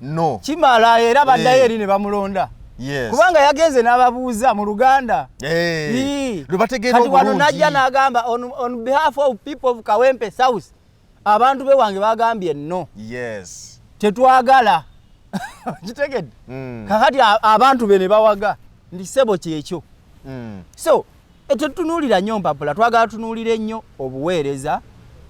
No. Kimala era baddayo eri ne bamulonda. Yes. Kubanga yagenze n'ababuuza mu Luganda. Lubategeera obulungi. Kati wano najja n'agamba on behalf of people of Kawempe South. Abantu be wange bagambye no. Yes. Tetwagala. Kitegedde. Kakati abantu be ne bawaga. Ndisebo kyekyo. So, etetunulira nnyo mpapula twagala tunulire nnyo obuweereza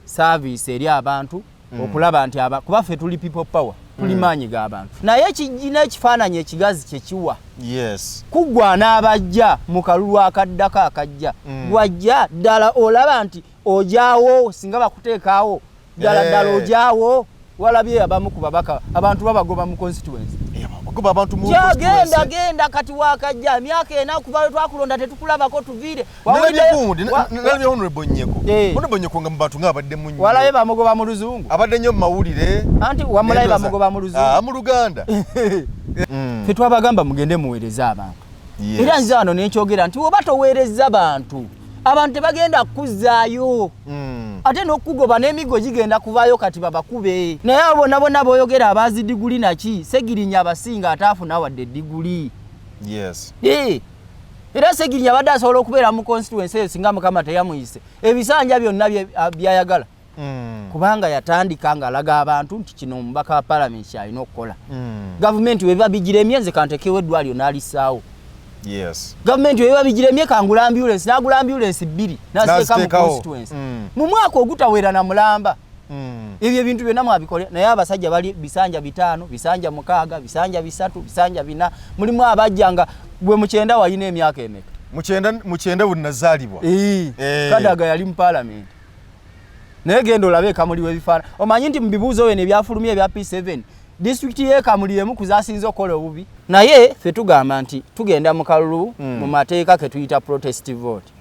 service eri abantu okulaba nti kuba ffe tuli people power. Tulimanyi g'abantu. Naye kijina ekifaananyi ekigazi kye kiwa. Yes. Kugwa n'abajja mu kalulu akaddako akajja. Wajja ddala olaba nti ojaawo singa bakuteekaawo ddala ojaawo walabye abamu ku babaka abantu babagoba mu constituency. Bagoba abantu mu constituency. Genda kati wakajja myaka ena kuva twakulonda tetukulabako tuviire. Nalabye honorable Nyeko. Honorable Nyeko nga mbantu ng'abadde mu nnyo. Walabe bamugoba mu luzungu. Abadde nnyo mu mawulire. Anti wamulabe bamugoba mu luzungu. Mu Luganda. Ffe twabagamba mugende muweereza abantu. Era nze wano n'ekyogera nti oba toweereza abantu tebagenda kuzzaayo. Ate n'okugoba n'emigo gigenda kuvaayo kati babakube. Naye abo bonna boyogera abazi diguli naki Segirinya abasinga ataafuna wadde diguli. Yes. Era Segirinya abadde asobola okubeera mu constituency eyo singa Mukama teyamuyise. Ebisanja byonna byayagala. Kubanga yatandika ng'alaga abantu nti kino omubaka wa parliament kyalina okukola. Gavumenti weba bigiremye nze kantekewo eddwaliro n'alisaawo. Yes. Government weba bigiremye kangula ambulance n'agula ambulance 2 n'aziteeka mu constituency. Mu mwaka ogutawera na mulamba. Ebyo ebintu byonna mwabikole naye abasajja bali bisanja 5, bisanja 6, bisanja 3, bisanja 4 mulimu abajjanga bwe mukyenda wayina emyaka emeka. Mukyenda bunazaalibwa. Kadaga yali mu parliament. Naye genda olabe Kamuli webifaana. Omanyi nti mu bibuuzo we ne byafulumye ebya P7 district ye Kamuli emu kuzasinza okola obubi. Naye ffe tugamba nti tugenda mu kalulu mu mateeka ke tuyita protest vote.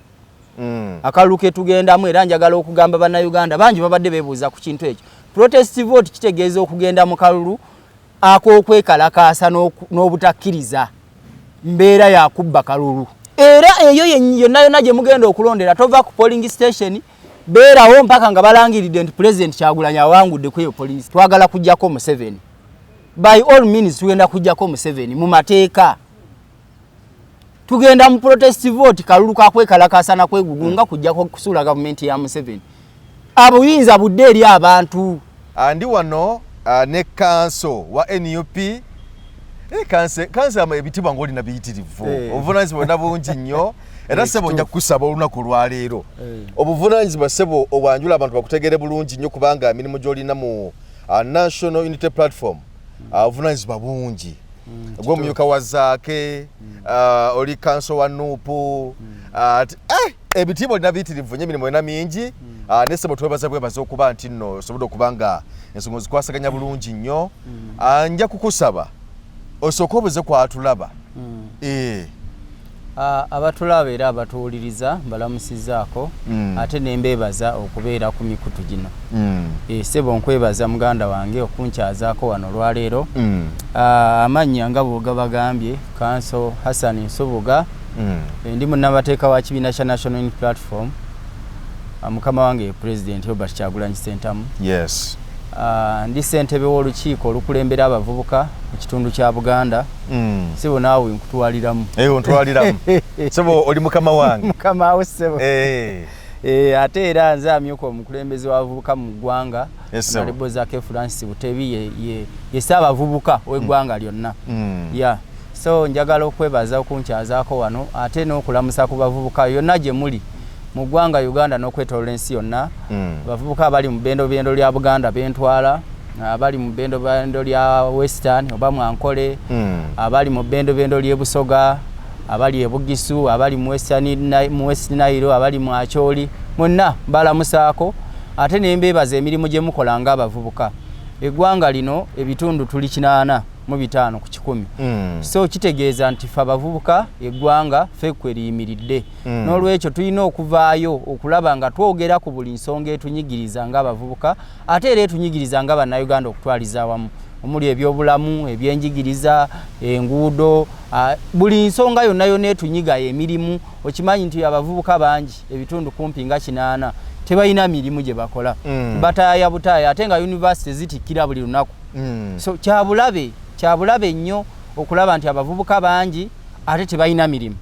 Akalulu ke tugendamu era njagala okugamba bannayuganda bangi babadde beebuuza ku kintu ekyo. Protest vote kitegeeza okugenda mu kalulu ak'okwekalakaasa n'obutakkiriza mbeera ya kubba kalulu. Era eyo yonna gye mugenda okulondera tova ku polling station beerawo mpaka nga balangiridde nti President Kyagulanyi awangudde ku eyo police. Twagala kujjako mu 7. By all means tugenda kujjako mu 7 mu mateeka. Tugenda mu protest vote kalulu kakwekalakaasa na kwegugunga kujjako kusuula gavumenti ya mu 7. Abuyinza budde eri abantu. Andi wano ne kanso wa NUP kansa ebitibwa ng'oli na biyitirivu. Obuvunaanyizibwa bwonna bungi nnyo. Era sebo nja kusaba olunaku lwa leero. Obuvunaanyizibwa sebo obwanjula abantu bakutegere bulungi nnyo kubanga emirimu gy'olina mu National Unity Platform. Obuvunaanyizibwa bungi. Gw'omumyuka wa Zaake, oli kanso wa Nuupu. Ebitiibwa olina biyitirivu nnyo emirimu yonna mingi. Ne sebo twebaza okuba nti nno osobodde okuba nga ensonga zikwasaganya bulungi nnyo. Nja kukusaba osooke obuze kwatulaba. Abatulaba era abatuwuliriza mbalamusizaako ate ne mbeebaza okubeera ku mikutu gino. Sebo nkwebaza muganda wange okunkyazaako wano olwaleero. Amannya nga bw'ogabagambye Kanso Hassan Nsubuga. Ndi munnabateeka wa kibiina kya National Unity Platform. Mukama wange President Robert Kyagulanyi Ssentamu. Yes. Ndi ssentebe w'olukiiko olukulembera abavubuka mu kitundu kya Buganda. Sebo naawe nkutwaliramu. Ontwaliramu. Sebo oli mukama wange. Mukama wo sebo. Ate era nze amyuka omukulembeze w'abavubuka mu ggwanga. Honorable Zaake Francis Butebi ye ssaabavubuka w'eggwanga lyonna. So njagala okwebaza okunkyazaako wano ate n'okulamusa ku bavubuka yonna gye muli mu ggwanga Uganda n'okwetooloola ensi yonna. Abavubuka abali mu bbendo lya Buganda bentwala, abali mu bbendo lya Western oba Mwankole, abali mu bbendo ly'e Busoga, abali e Bugisu, abali mu West Nile, abali mu Acholi, monna balamusaako ate ne mbeebaza emirimu gye mukola ng'abavubuka. Eggwanga lino ebitundu tuli 85 ku 100. So kitegeeza nti ffe abavubuka eggwanga ffe kweriyimiridde. N'olwekyo tulina okuvaayo okulaba nga twogera ku buli nsonga etunyigiriza ng'abavubuka ate era etunyigiriza nga bannayuganda okutwaliza awamu. Omuli ebyobulamu, ebyenjigiriza, enguudo, buli nsonga yonna etunyiga emirimu. Okimanyi nti abavubuka bangi ebitundu kumpi nga 80 tebalina mirimu gye bakola. Bataaya butaaya ate nga university zitikkira buli lunaku So kyabulabe nnyo okulaba nti abavubuka bangi ate tebalina mirimu.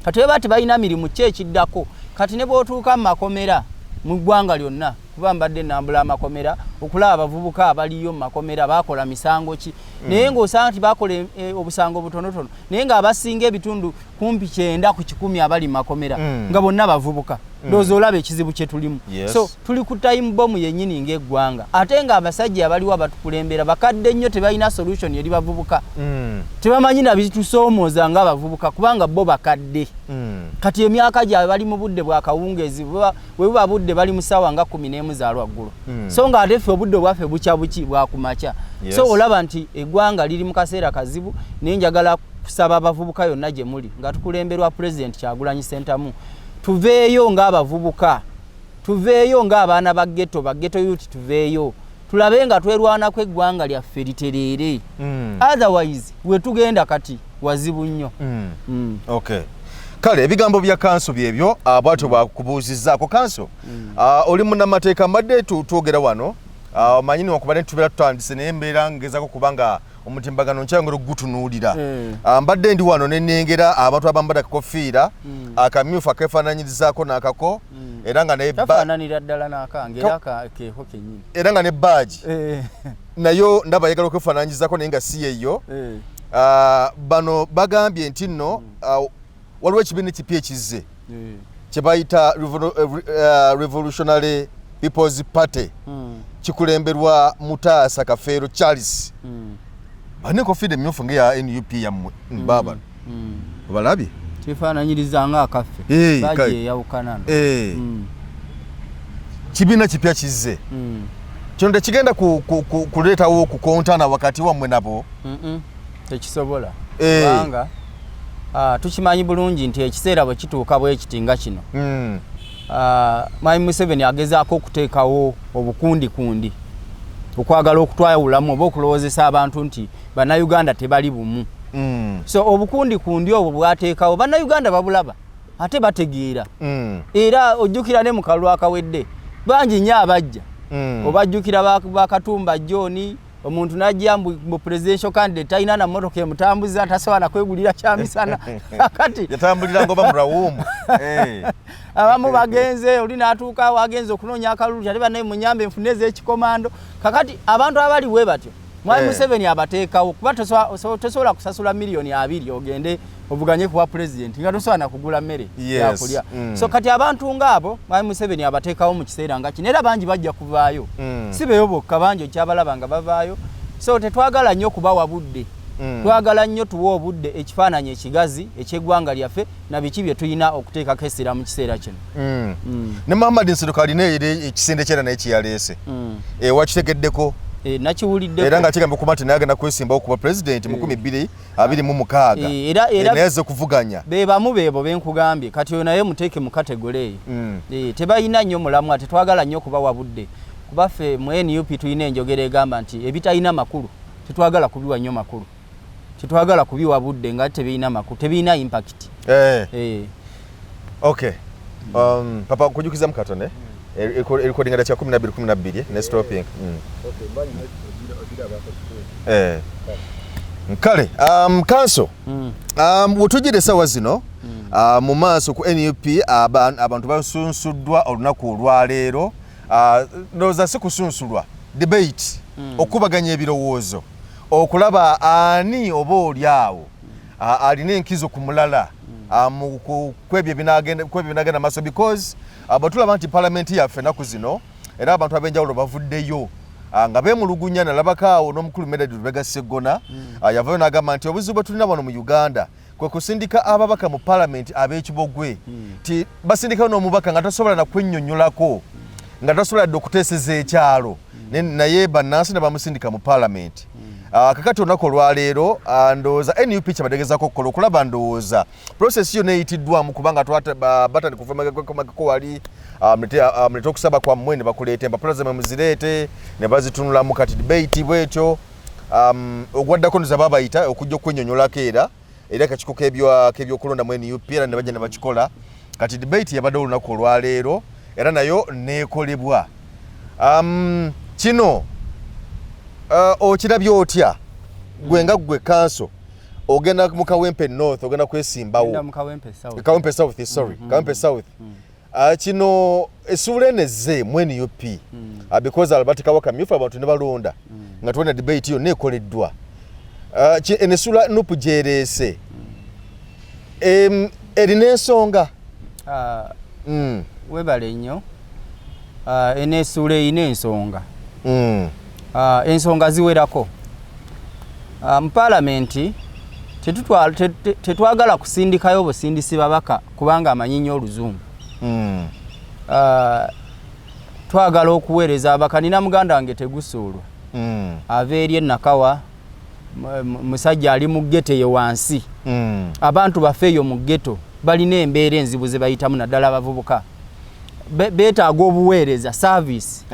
Kati bwe bati balina mirimu kyekiddako kati ne bw'otuuka mu makomera mu ggwanga lyonna kuba mbadde nambula amakomera okulaba abavubuka abaliyo mu makomera bakola misango ki naye ng'osanga nti bakola obusango butonotono naye ng'abasinga ebitundu kumpi 9 ku 10 abali mu makomera nga bonna bavubuka ndowooza olaba ekizibu kye tulimu. So tuli ku time bomb yennyini ng'eggwanga ate ng'abasajja abaliwo abatukulembera bakadde nnyo tebalina solution eri bavubuka tebamanyi na bitusoomooza ng'abavubuka kubanga bo bakadde kati emyaka gyabwe bali mu budde bwa kawungeezi bwe buba budde bali mu ssaawa nga 11 za lwaggulu so ng'ate ffe obudde bwaffe bukya buki bwa kumakya. So olaba nti eggwanga liri mu kaseera kazibu naye njagala kusaba abavubuka yonna gye muli nga tukulemberwa President Kyagulanyi Ssentamu tuveeyo ng'abavubuka tuveeyo ng'abaana ba ghetto youth tuveeyo tulabe nga twerwanako eggwanga lyaffe litereere otherwise we tugenda kati wazibu nnyo. Okay. Kale ebigambo bya kanso byebyo bwatyo bakubuuzizzaako kanso oli munnamateeka mbadde twogera wano manyini wakubadde tubeera tutandise naye mbeera ngezaako kubanga omutimbagano nkyayongera okugutunuulira mbadde ndi wano nenengera abantu abambadde akakofiira akamyufu akeefaananyirizaako n'akako era nga era nga ne baaji nayo ndaba yagala okwefaananyizaako naye nga si yeyo. Bano bagambye nti nno waliwo ekibiina ekipya ekizze kye bayita Revolutionary People's Party kikulemberwa Mutaasa Kafeero Charles bane kofiide mmyufu ng'eya NUP yammwe baba obalabye kifaananyiriza nga akaffe baje yawukana kibiina kipya kizze kino tekigenda kuleetawo okukontana wakati wammwe nabo tekisobola kubanga tukimanyi bulungi nti ekiseera bwe kituuka bwekiti nga kino Mwami Museveni agezaako okuteekawo obukundikundi okwagala okutwawulamu oba okulowoozesa abantu nti bannayuganda tebali bumu. So obukundikundi obwo bwateekawo bannayuganda babulaba ate bategeera era ojjukira ne mu kalulu akawedde bangi nnyo abajja obajjukira bakatumba John omuntu najja mu presidential candidate talina na motoka emutambuza tasobola kwegulira kyamisana kati yatambulira ngoba murawumu abamu bagenze oli natuuka wagenze okunoonya akalulu kyali banaye munyambe enfuneze ekikomando kakati abantu abali bwe batyo Mwami Museveni abateekawo kuba tosobola kusasula miliyoni 2 ogende ovuganye kuba president nga tosobola na kugula mmere yakulya. So kati abantu ng'abo Mwami Museveni abateekawo mu kiseera nga kino era bangi bajja kuvaayo si beyo bokka bangi okyabalaba nga bavaayo. So tetwagala nnyo kubawa budde twagala nnyo tuwa obudde ekifaananyi ekigazi ekyeggwanga lyaffe na biki bye tulina okuteekako essira mu kiseera kino. Ne Muhammad Nseruka alina ekisinde kyera naye kyeyaleese wakitegeddeko nakiwulidde era nga kigamba okuba nti naye agenda kwesimbawo kuba president mu 2026 naye kuvuganya bebamu beebo benkugambye kati oyo naye muteeke mu kategole eyo tebalina nnyo mulamu ate twagala nnyo kubawa budde kubaffe mu NUP tulina enjogera egamba nti ebitalina makulu tetwagala kubiwa nnyo makulu tetwagala kubiwa budde nga tebirina makulu tebirina impact. Okay. Papa kujukiza mukatone recording at 12 ne stopping. Kale kanso wotujire sawa zino mu maaso ku NUP abantu basunsuddwa olunaku olwaleero ndoza si kusunsulwa debate okubaganya ebirowoozo okulaba ani oba oli awo alina enkizo ku mulala kwebyo binagenda maaso because abatulaba nti palamenti yaffe ennaku zino era abantu ab'enjawulo bavuddeyo nga beemulugunya nalabakaawo n'omukulu Medadi Lubega Sseggona yavayo n'agamba nti obuzibu bwe tulina wano mu Uganda kwe kusindika ababaka mu palamenti ab'ekibogwe ti basindikayo n'omubaka nga tasobola na kwennyonnyolako nga tasobola dde okuteeseza ekyalo naye bannansi ne bamusindika mu palamenti. Kakati olunaku olwaleero ndowooza NUP kyabategezaako okukola okulaba ndowooza process yo neeyitiddwamu kubanga batali kuva magako wali mulete okusaba kwammwe ne bakuleeta empapula zammwe muzireete ne bazitunulamu kati debate bwetyo ogwaddako niza babayita okujja okwennyonnyolako era kakiko k'ebyokulonda mu NUP era ne bajja ne bakikola kati debate yabadde olunaku olwaleero era nayo neekolebwa. Kino okirabye otya gwenga gwe kanso ogenda mu Kawempe North ogenda kwesimbawo Kawempe South sorry Kawempe South kino esule neze mwene UP because Albert Kawaka myufa abantu ne balonda nga tuone debate yo nekoleddwa enesula nupu jerese erina ensonga webale nnyo enesule ine ensonga ensonga ziwerako mu parliament tetwagala kusindikayo obusindisi babaka kubanga amanyinyo oluzungu twagala okuweereza abaka nina muganda wange tegusuulwa ava eri enakawa musajja ali mu gete ye wansi abantu bafeeyo mu geto balina embeera enzibu ze bayitamu naddala abavubuka beetaaga obuweereza service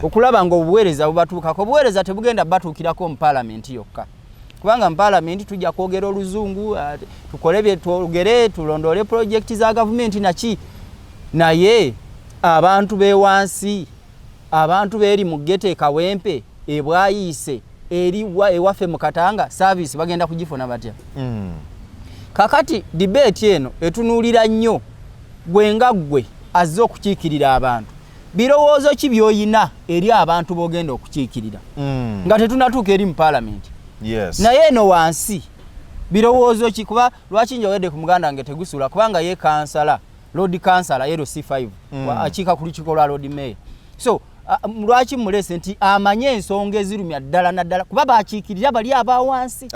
okulaba nga obuweereza bubatuukako obuweereza tebugenda batuukirako mu paalamenti yokka kubanga mu paalamenti tujja kwogera oluzungu tukole bye twogere tulondole projekiti za gavumenti naki naye abantu bewansi abantu beeri mu gete Kawempe ebwayiise eriwa ewaffe mu Katanga service bagenda kugifuna batya kakati debate eno etunuulira nnyo gwenga gwe azze okukiikirira abantu birowoozo ki byoyina eri abantu bogenda okukiikirira nga tetunatuuka eri mu paalamenti naye eno wansi birowoozo ki kuba lwaki njogedde ku muganda wange tegusula kubanga ye kansala road kansala yero C5 akiika ku lukiiko lwa road mayor so lwaki mulese nti amanye ensonga ezirumya ddala naddala kuba bakiikirira bali abawansi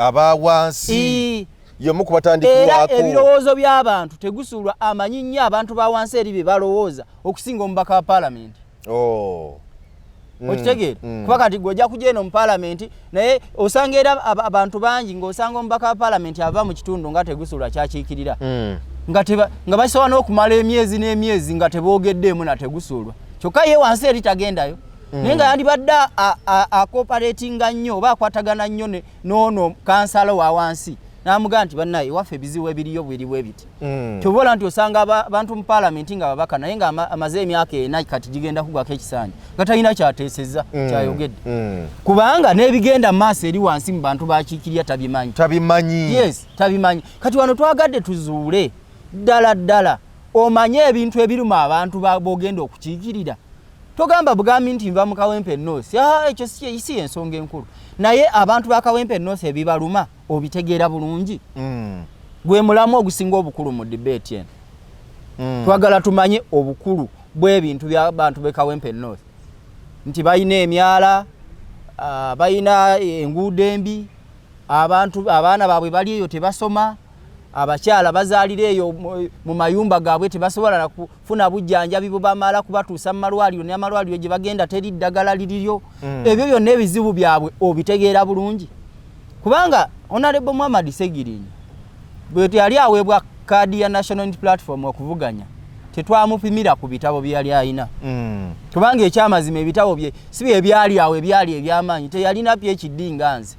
yomu kubatandikirwako era ebirowoozo by'abantu tegusulwa amanyi nnyo abantu bawansi eri bye balowooza okusinga omubaka wa paalamenti okitegeera kuba kati gwojja kujja eno mu paalamenti naye osanga era abantu bangi ng'osanga omubaka wa paalamenti ava mu kitundu nga tegusulwa kyakiikirira nga basobola n'okumala emyezi n'emyezi nga teboogeddeemu na tegusulwa kyokka ye wansi eri tagendayo naye nga yandibadde akoperatinga nnyo oba akwatagana nnyo n'ono kansala wa wansi n'amugamba nti bannaye waffe ebizibu ebiriyo bweriwo ebiti kyobola nti osanga abantu mu paalamenti nga babaka naye nga amaze emyaka 4 kati gigenda kugwako ekisaanyi nga talina kyateesezza kyayogedde kubanga n'ebigenda mu maaso eri wansi mu bantu bakiikirya tabimanyi yes tabimanyi kati wano twagadde tuzuule ddala omanye ebintu ebiruma abantu bogenda okukiikirira togamba bugambi nti nva mu Kawempe North ekyo si ensonga enkulu naye abantu ba Kawempe North ebibaluma obitegeera bulungi gwe mulamu ogusinga obukulu mu debate eno twagala tumanye obukulu bw'ebintu by'abantu be Kawempe North nti bayina emyala bayina enguudo embi abaana baabwe bali eyo tebasoma abakyala bazaalira eyo mu mayumba gaabwe tebasobola na kufuna bujjanjabi bubamala kubatuusa mu malwaliro n'amalwaliro gye bagenda teri ddagala liriryo ebyo byonna ebizibu byabwe obitegeera bulungi kubanga Honorable Muhammad Segirinya bwe yali aweebwa kaadi ya National Unity Platform okuvuganya tetwamupimira ku bitabo byali ayina kubanga ekyamazima ebitabo bye si bye byali awo ebyali ebyamaanyi teyalina PhD nganze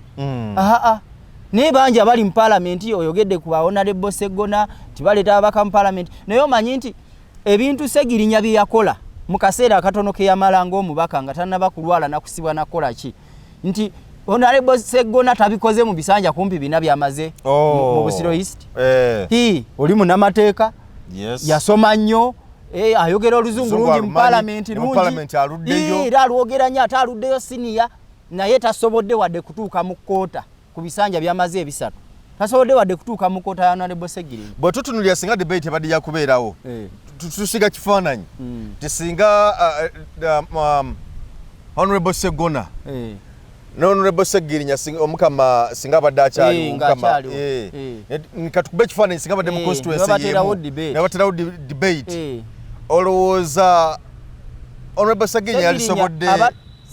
naye bangi abali mu paalamenti oyogedde ku Honorable Segona tibaleeta abaka mu paalamenti naye omanyi nti ebintu Segirinya bye yakola mu kaseera akatono ke yamala ng'omubaka nga tannaba kulwala nakusibwa nakola ki nti Honorable Segona tabikoze mu bisanja kumpi bina byamaze mu Busiro East oli munnamateeka yasoma nnyo ayogera oluzungu lungi mu paalamenti lungi era alwogera nnyo ate aluddeyo siniya naye tasobodde wadde kutuuka mu kkoota ku bisanja byamaze ebisatu tasobodde wadde kutuuka mu kkoota ya Honorable Segirinya bwe tutunulira singa debate badde yakubeerawo tusiga kifaananyi tisinga Honorable Segona Honorable Segirinya omukama singa badde akyali omukama katukube ekifaananyi singa badde mu constituency yemu nabaterawo debate olowooza Honorable Segirinya yalisobodde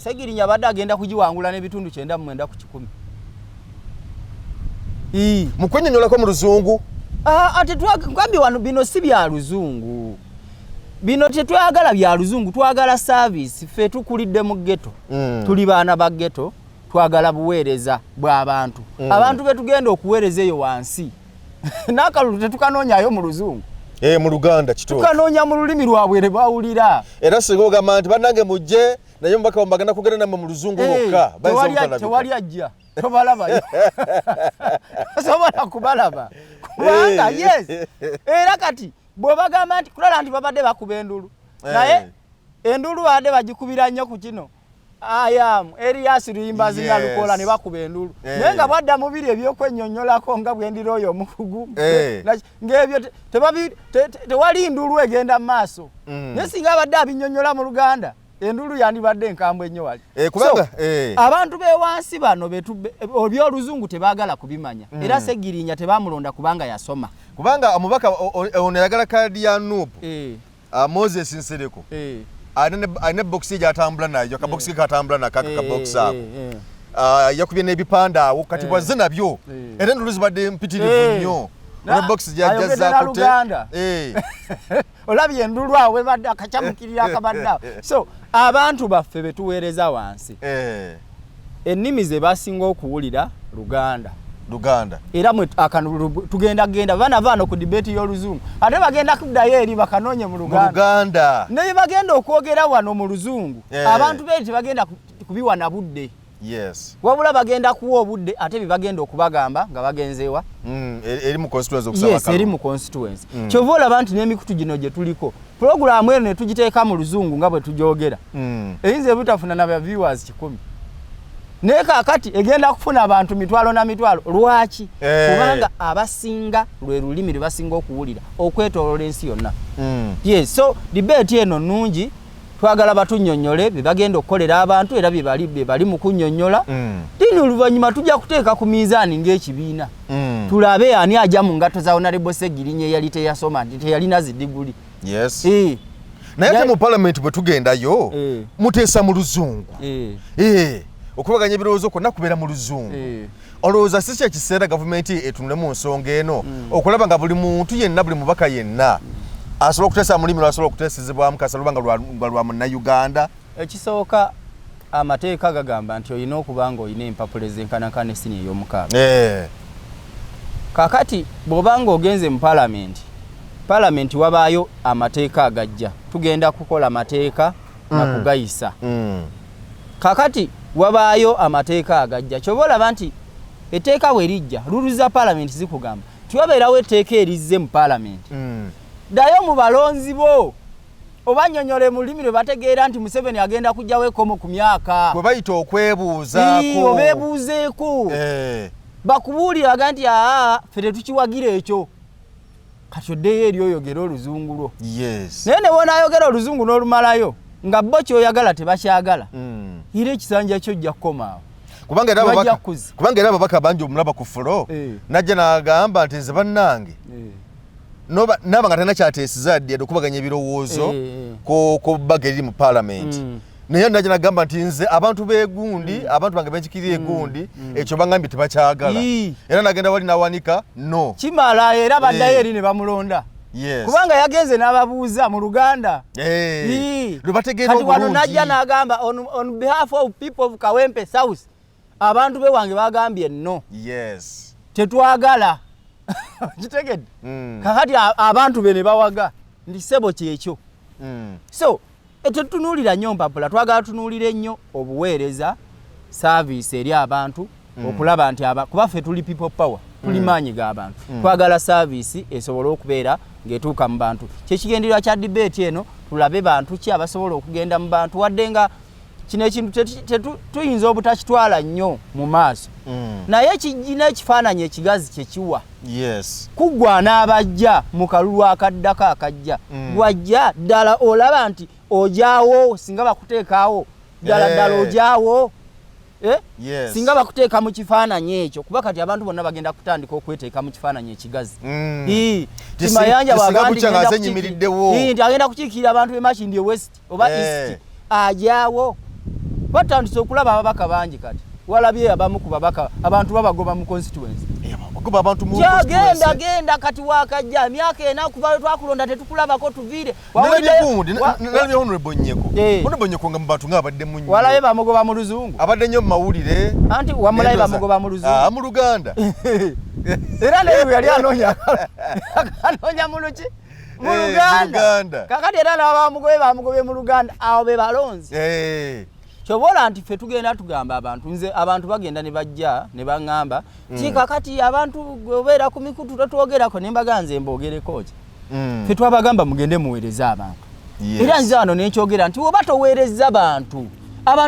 Segirinya badde agenda kugiwangula n'ebitundu 9 ku 10 mukwennyonnyolako mu luzungu ate twagambye wano bino si bya luzungu bino tetwagala bya luzungu twagala service ffe tukulidde mu ghetto tuli baana ba ghetto twagala buweereza bw'abantu abantu betugenda okuweereza eyo wansi n'akalulu tetukanoonyayo mu luzungu mu Luganda kito tukanoonya mu lulimi lwabwe ne bawulira era singa ogamba nti bannange mujje naye mbaka wambagana kugenda namwe mu luzungu lokka tewali ajja tobalaba sobola kubalaba kubanga yes era kati bwebagamba nti kulala nti babadde bakuba endulu naye endulu ade bagikubira nnyo ku kino ayam Elias Luyimbazi nga Lukola ne bakuba endulu naye nga bwadda mubiri ebyokwennyonnyolako nga bwendira oyo omukugu ng'ebyo tewali ndulu egenda mu maaso naye singa abadde abinnyonnyola mu Luganda endulu yandibadde enkambwe ennyo wali kubanga abantu bewansi bano ebyoluzungu tebaagala kubimanya era Segirinya tebamulonda kubanga yasoma kubanga omubaka ono yagala kaadi ya Nuupu Moses Nsereko ane boxi gyatambula nayo akaboxi katambula nakaka kabox ako yakubye n'ebipanda awo kati bwaze nabyo era endulu zibadde mpitirivu nnyo ne box gyajjaza kute olabye endulu awe badde akacamukirira akabadde so abantu baffe betuweereza wansi ennimi ze basinga okuwulira Luganda era tugenda vana ku debate y'oluzungu ate bagenda kuddayo eri bakanoonye mu Luganda naye bagenda okwogera wano mu luzungu abantu beti bagenda kubiwa na budde wabula bagenda kuwa obudde ate bibagenda okubagamba nga bagenzeewa eri mu constituency okusaba eri mu constituency kyova olaba nti n'emikutu gino gye tuliko programu eno ne tugiteeka mu luzungu nga bwe tujogera eyinza ebutafuna na viewers 10 naye kaakati egenda kufuna abantu mitwalo na mitwalo lwaki kubanga abasinga lwe lulimi lwe basinga okuwulira okwetooloola ensi yonna yes so debate eno nnungi twagala batunnyonnyole bye bagenda okukolera abantu era bye bali mu kunnyonnyola tini oluvannyuma tujja kuteeka ku miizaani ng'ekibiina tulabe ani ajja mu ngatto za Honorable Segirinya eyali teyasoma nti teyalina zidiguli naye ate mu parliament bwe tugendayo muteesa mu luzungu okubaganya ebirowoozo kwonna kubeera mu luzungu olowooza si kyekiseera gavumenti etunule mu nsonga eno okulaba nga buli muntu yenna buli mubaka yenna asobola okuteesa mulimi lwasobola okuteesezebwamu kasa luba nga lwa munnayuganda ekisooka amateeka gagamba nti olina okuba nga olina empapula ezenkanankana essini ey'omukaaga kakati bw'oba nga ogenze mu palamenti wabaayo amateeka agajja tugenda kukola mateeka na kugayisa kakati wabaayo amateeka agajja kyova olaba nti etteeka bwe lijja luluza palamenti zikugamba tiwabeerawo etteeka erizze mu palamenti ddayo mu balonzi bo obannyonnyole mu lulimi lwe bategeera nti Museveni agenda kujjawo ekkomo ku myaka bwe bayita okwebuuzaako obeebuuzeeko bakubuuliraga nti ffe tetukiwagira ekyo kati oddeyo eri oyogera oluzungu lwo naye ne bonaayogera oluzungu n'olumalayo nga bo kyoyagala tebakyagala era ekisanja kyo jja kukomaawo kubanga era ababaka bangi omulaba ku fulo najja n'agamba nti nze bannange naaba nga talina kyateesiza ddi okubaganya ebirowoozo ku bbaga eriri mu palamenti naye najja n'agamba nti nze abantu b'egundi abantu bange benjikirira egundi ekyo bangambye tebakyagala era n'agenda wali n'awanika no kimala era baddayo eri ne bamulonda kubanga yagenze n'ababuuza mu Luganda kati wano najja n'agamba on behalf of people of Kawempe South abantu be wange bagambye no tetwagala kitegedde kakati abantu be ne bawaga ndi sebo kyekyo so tetunuulira nnyo mpapula twagala tunuulire nnyo obuweereza service eri abantu okulaba nti kuba ffe tuli people power tuli maanyi g'abantu twagala service esobole okubeera ng'etuuka mu bantu kyekigendererwa kya debate eno tulabe bantu ki abasobola okugenda mu bantu wadde nga kino ekintu tuyinza obutakitwala nnyo mu maaso naye kijina ekifaananyi ekigazi kyekiwa kuggwa n'abajja mu kalulu akaddako akajja wajja ddala olaba nti ojaawo singa bakuteekaawo ddala ojaawo singa bakuteeka mu kifaananyi ekyo kuba kati abantu bonna bagenda kutandika okweteeka mu kifaananyi ekigazi kimayanja nti agenda kukiikirira abantu be Makindye West oba East ajaawo batandise okulaba ababaka bangi kati walabye abamu ku babaka abantu babagoba mu constituency genda kati wakajja myaka ena kuva twakulonda tetukulabako tuviire walabe bamugoba mu luzungu abadde nnyo mu mawulire anti wamulabe bamugoba mu luzungu mu Luganda era leero yali anoonya mu luki mu Luganda kakati era bamugobe mu Luganda awo be balonzi kyobola nti ffe tugenda tugamba abantu nze abantu bagenda ne bajja ne baŋŋamba kikakati abantu obeera ku mikutu totwogerako ne mbaganze mbogereko ki ffe twabagamba mugende muweereza abantu era nze wano nenkyogera nti oba toweereza abantu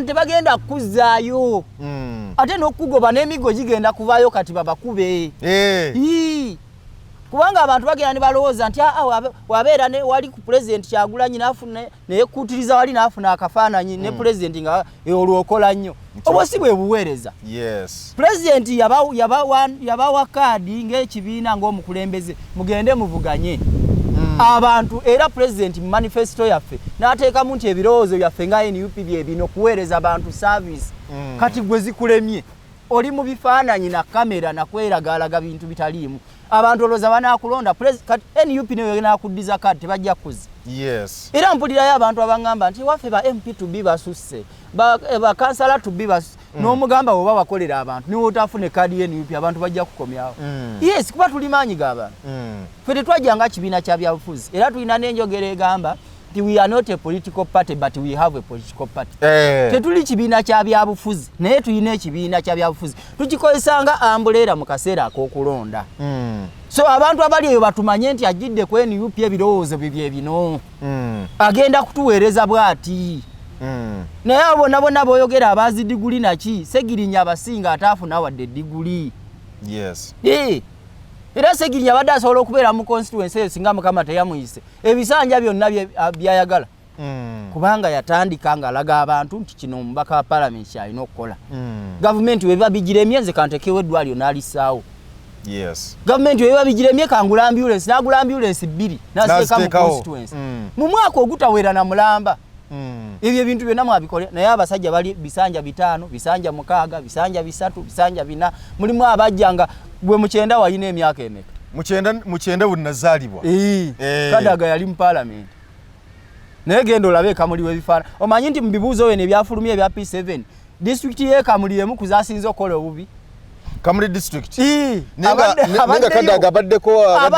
tebagenda kuzzaayo ate n'okugoba n'emigo gigenda kuvaayo kati babakube kubanga abantu bagenda ne balowooza nti wabeera wali ku pulezidenti Kyagulanyi neyekuutiriza wali n'afuna akafaananyi ne pulezidenti nga olwokola nnyo obwo si bwe buweereza pulezidenti yabawa kaadi ng'ekibiina ng'omukulembeze mugende muvuganye abantu era pulezidenti mu manifesto yaffe n'ateekamu nti ebirowoozo byaffe nga NUP bye bino kuweereza abantu service kati gwe zikulemye oli mu bifaananyi na kamera nakweragalaga bintu bitaliimu abantu olowooza banaakulonda NUP neyo naakuddiza kaadi tebajja kuzi era mpulirayo abantu abaŋŋamba nti waffe ba MP to be basusse bakansala to be basusse n'omugamba bw'oba wakolera abantu niwe otafune kaadi y'NUP abantu bajja kukomyawo yes kuba tuli maanyi g'abantu ffe tetwajjanga kibiina kya byabufuzi era tulina n'enjogera egamba nti we are not a political party but we have a political party tetuli kibiina kya byabufuzi naye tulina ekibiina kya byabufuzi tukikozesanga ambuleera mu kaseera ak'okulonda so abantu abali eyo batumanye nti ajjidde ku NUP ebirowoozo bibye bino agenda kutuweereza bw'ati naye abo bonna boyogera abazi diguli naki Segirinya abasinga ataafuna wadde diguli era Segirinya badde asobola okubeera mu constituency eyo singa Mukama teyamuyise ebisanja byonna byayagala kubanga yatandika ng'alaga abantu nti kino omubaka wa Parliament kyalina okukola gavumenti webiba bigiremye nze kantekewo eddwaliro n'alisaawo gavumenti webiba bigiremye kangula ambulance n'agula ambulance 2 n'aziteeka mu constituency mu mwaka ogutawera na mulamba ebyo ebintu byonna mwabikole naye abasajja bali bisanja 5 bisanja 6 bisanja 3 bisanja 4 mulimu abajjanga bwe mukyenda walina emyaka emeka mukyenda bunazaalibwa Kadaga yali mu Parliament naye genda olabe Kamuli webifaana omanyi nti mu bibuuzo we ne byafulumya ebya P7 district ye Kamuli emu kuzasinza okukola obubi Kamuli district nenga Kadaga abaddeyo kuva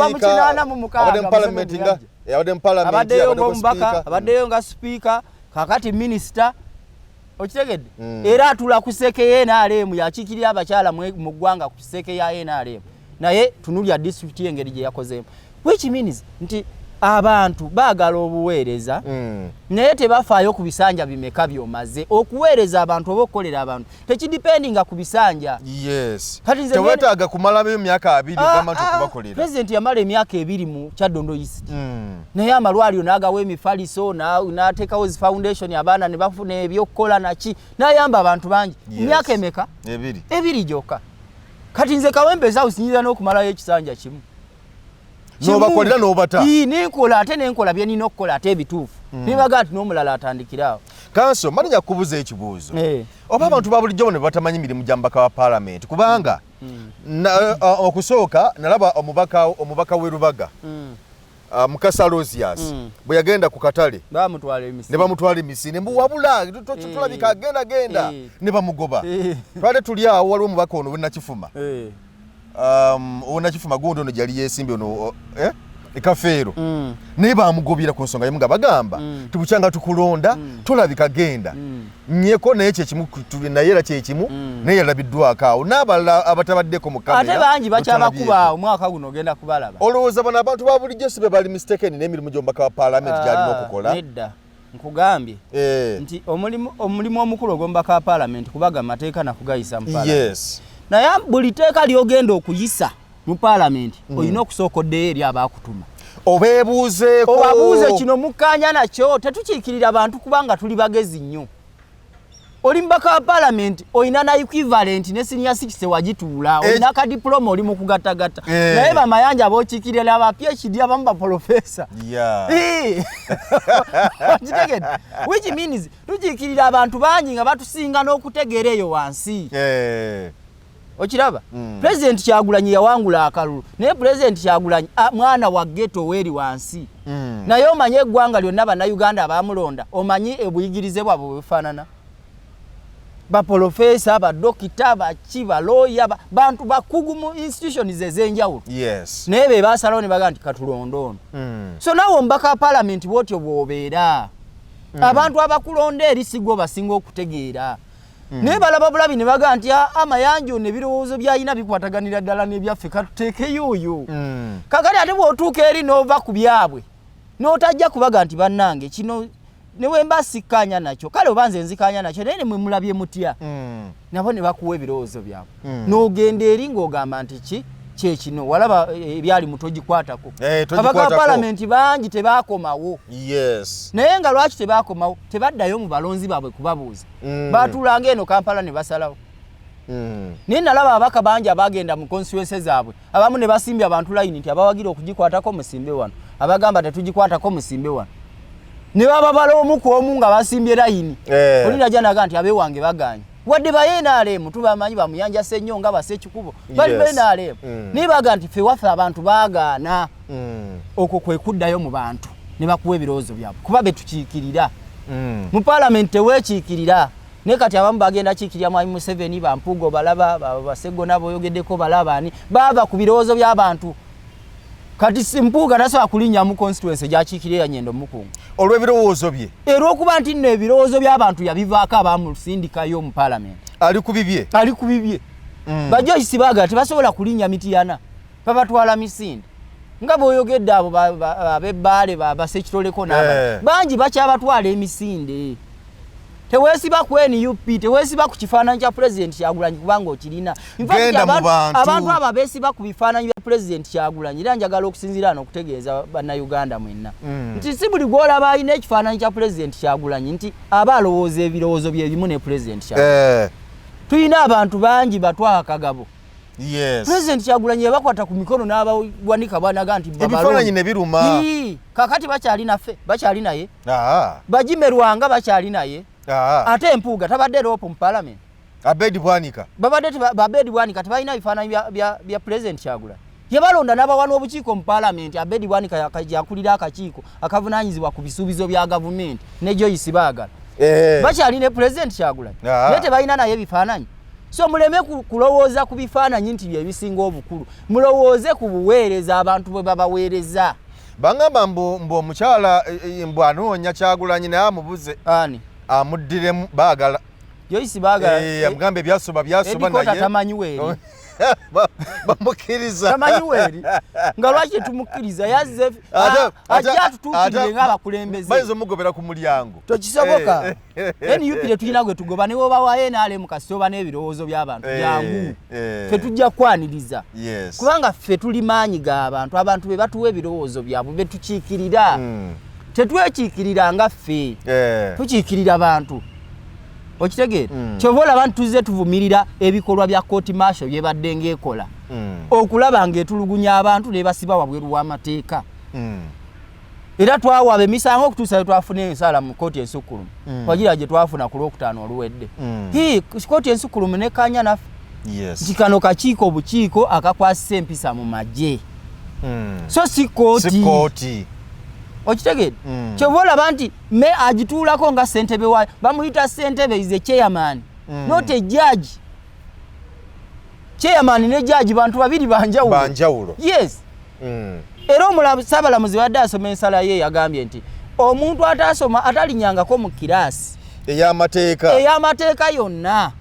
mu 8 mu 6 abaddeyo ng'omubaka abaddeyo nga speaker kakati minister okitegedde era atula ku sseke ya NRM yakiikirira abakyala mu ggwanga ku sseke ya NRM naye tunulya district y'engeri gye yakozeemu which means nti abantu baagala obuweereza naye tebafaayo ku bisanja bimeka byomaze okuweereza abantu oba okukolera abantu tekidipendinga ku bisanja tewetaaga kumalamu emyaka 2 gamantu okubakolera pulezidenti yamala emyaka 2 mu Kyaddondo East naye amalwaliro n'agawa emifaliso n'ateekawo zi foundation abaana ne bafuna ebyokukola naki n'ayamba abantu bangi emyaka emeka 2 gyokka kati nze Kawempe House nyinza n'okumalayo ekisanja kimu nobakolera nobata nenkola ate nenkola bye nina okukola ate ebituufu nibaga ati n'omulala atandikirawo kanso manja kubuza ekibuuzo oba abantu babulijjo ne batamanyi mirimu gya mbaka wa Parliament kubanga okusooka nalaba omubaka w'e Lubaga Mukasa Rosias bwe yagenda ku katale ne bamutwala emisinde mbu wabula tulabika agenda ne bamugoba twale tuli awo waliwo omubaka ono Nakifuma Nakifuma gundi ono gyali yesimbe ono ekafeero naye bamugobera ku nsonga yemu nga bagamba tubukyanga tukulonda tulabika genda nyeko naye kyekimu naye era kyekimu naye yalabiddwako awo n'abalala abatabaddeko mu kamera ate bangi bakyabakuba omwaka guno ogenda kubalaba olowooza bano abantu ba bulijjo si be bali mistaken n'emirimu gy'omubaka wa Parliament gy'alina okukola nedda nkugambye nti omulimu omukulu ogw'omubaka wa Parliament kubaga mateeka nakugayisa mu Parliament naye buli teeka lyogenda okuyisa mu Parliament olina okusooka oddeyo eri abakutuma obabuuze kino mukkanya nakyo tetukiikirira abantu kubanga tuli bagezi nnyo oli mubaka wa Parliament olina na equivalent ne senior 60 wagituula olina akadiploma oli mu kugattagatta naye bamayanja bookiikirira aba PhD abamu baprofesa okitegedde which means tukiikirira abantu bangi nga batusinga n'okutegeera eyo wansi okiraba President Kyagulanyi yawangula akalulu naye President Kyagulanyi mwana wa ghetto weri wansi naye omanye eggwanga lyonna bannayuganda abamulonda omanyi ebuyigirize bwabwe bufaanana ba professor ba doctor ba chiba lawyer bantu bakugu mu institutions ezenjawulo yes nebe basalawo ne baga nti katulondono so nawo mbaka parliament bwotyo bwobeera abantu abakulonda erisigo basinga okutegeera naye balaba bulabi ne baga nti amayanja ne birowoozo byayina bikwataganira ddala n'ebyaffe katuteekeyo oyo kakati ate bw'otuuka eri n'ova ku byabwe n'otajja kubaga nti bannange kino newe mbasikanya nakyo kale obanze nzikanya nakyo naye mwe mulabye mutya nabo ne bakuwa ebirowoozo byabwe n'ogenda eri ng'ogamba nti kyekino walaba ebyali mutogikwatako abaka parliament bangi tebakomawo yes naye nga lwaki tebakomawo tebaddayo mu balonzi baabwe kubabuuza batulanga eno Kampala ne basalawo naye nalaba abaka bangi abagenda mu constituency zaabwe abamu ne basimbye abantu layini nti abawagira okugikwatako musimbe wano abagamba tetugikwatako musimbe wano ne baba balomu ku omu nga basimbye layini olina janaga nti abewange baganye wadde bayenaalemu tubamanyi bamuyanja sennyo nga basekikubo bali bayenaalemu naye baga nti ffe waffe abantu baagaana okwo kwe kuddayo mu bantu ne bakuwa ebirowoozo byabwe kuba betukiikirira mu parliament teweekiikirira naye kati abamu bagenda kiikirira mwami Museveni bampuugo balaba basego nabo oyogeddeko balabani bava ku birowoozo by'abantu kati simpuuga tasobola kulinnya mu constituency gyakiikirira Nyendo Mukungu olw'ebirowoozo bye era okuba nti nno ebirowoozo by'abantu yabivaako abamusindikayo mu parliament ali ku bibye bajoyisi baagala tebasobola kulinnya mitiyana babatwala misinde nga bw'oyogedde abo ab'ebbaale basekitoleko n'aba bangi bakyabatwala emisinde teweesiba ku NUP teweesiba ku kifaananyi kya president Kyagulanyi kubanga okirina abantu abo beesiba ku bifaananyi bya president Kyagulanyi era njagala okusinziira n'okutegeeza bannayuganda mwenna nti si buli gw'olaba alina ekifaananyi kya president Kyagulanyi nti aba alowooza ebirowoozo bye bimu ne president Kyagulanyi tulina abantu bangi batwala kagabo yes president Kyagulanyi yabakwata ku mikono n'abawanika banaga nti ebifaananyi ne biruma kakati bakyali naffe bakyali naye bajimerwanga bakyali naye ate empuuga tabadde ropo mu parliament Abedi Bwanika babadde Abedi Bwanika tebalina bifaananyi bya president Kyagulanyi yabalonda n'abawana obukiiko mu parliament Abedi Bwanika yakulira akakiiko akavunaanyizibwa ku bisuubizo bya gavumenti ne Joyce baagala bakyali ne president Kyagulanyi naye tebalina naye bifaananyi so muleme kulowooza ku bifaananyi nti bye bisinga obukulu mulowooze ku buweereza abantu bwe babaweereza bangamba mbu omukyala mbwanoonya Kyagulanyi naye amubuze ani amuddiremu baagala Joyce baagala amugambe byasoba naye tamanyi weeri bamukiriza tamanyi weeri nga lwaki tumukkiriza yazze ajja atutuukirire ng'abakulembeze bayinza omugobera ku mulyango tokisoboka NUP tetulina gwe tugoba ne woba wa NRM kasita oba n'ebirowoozo by'abantu byangu ffe tujja kwaniriza kubanga ffe tuli maanyi g'abantu be batuwa ebirowoozo byabwe be tukiikirira tetwekiikirira nga ffe tukiikirira abantu okitegeera kyova olaba nti tuzze tuvumirira ebikolwa bya kooti maasho byebadde ng'ekola okulaba ng'etulugunya abantu ne basiba wabweru w'amateeka era twawaaba emisango okutuusa we twafuna ensala mu kooti ensukkulumu wagira gye twafuna ku lwokutaano oluwedde kooti ensukkulumu nekkanya naffe nti kano kakiiko obukiiko akakwasisa empisa mu magye so si kooti okitegeera kyova olaba nti me agituulako nga ssentebe waayo bamuyita ssentebe is a chairman not a judge chairman ne judge bantu babiri banjawulo yes era Ssaabalamuzi wadde asoma ensala ye yagambye nti omuntu atasoma atalinyangako mu kiraasi ey'amateeka yonna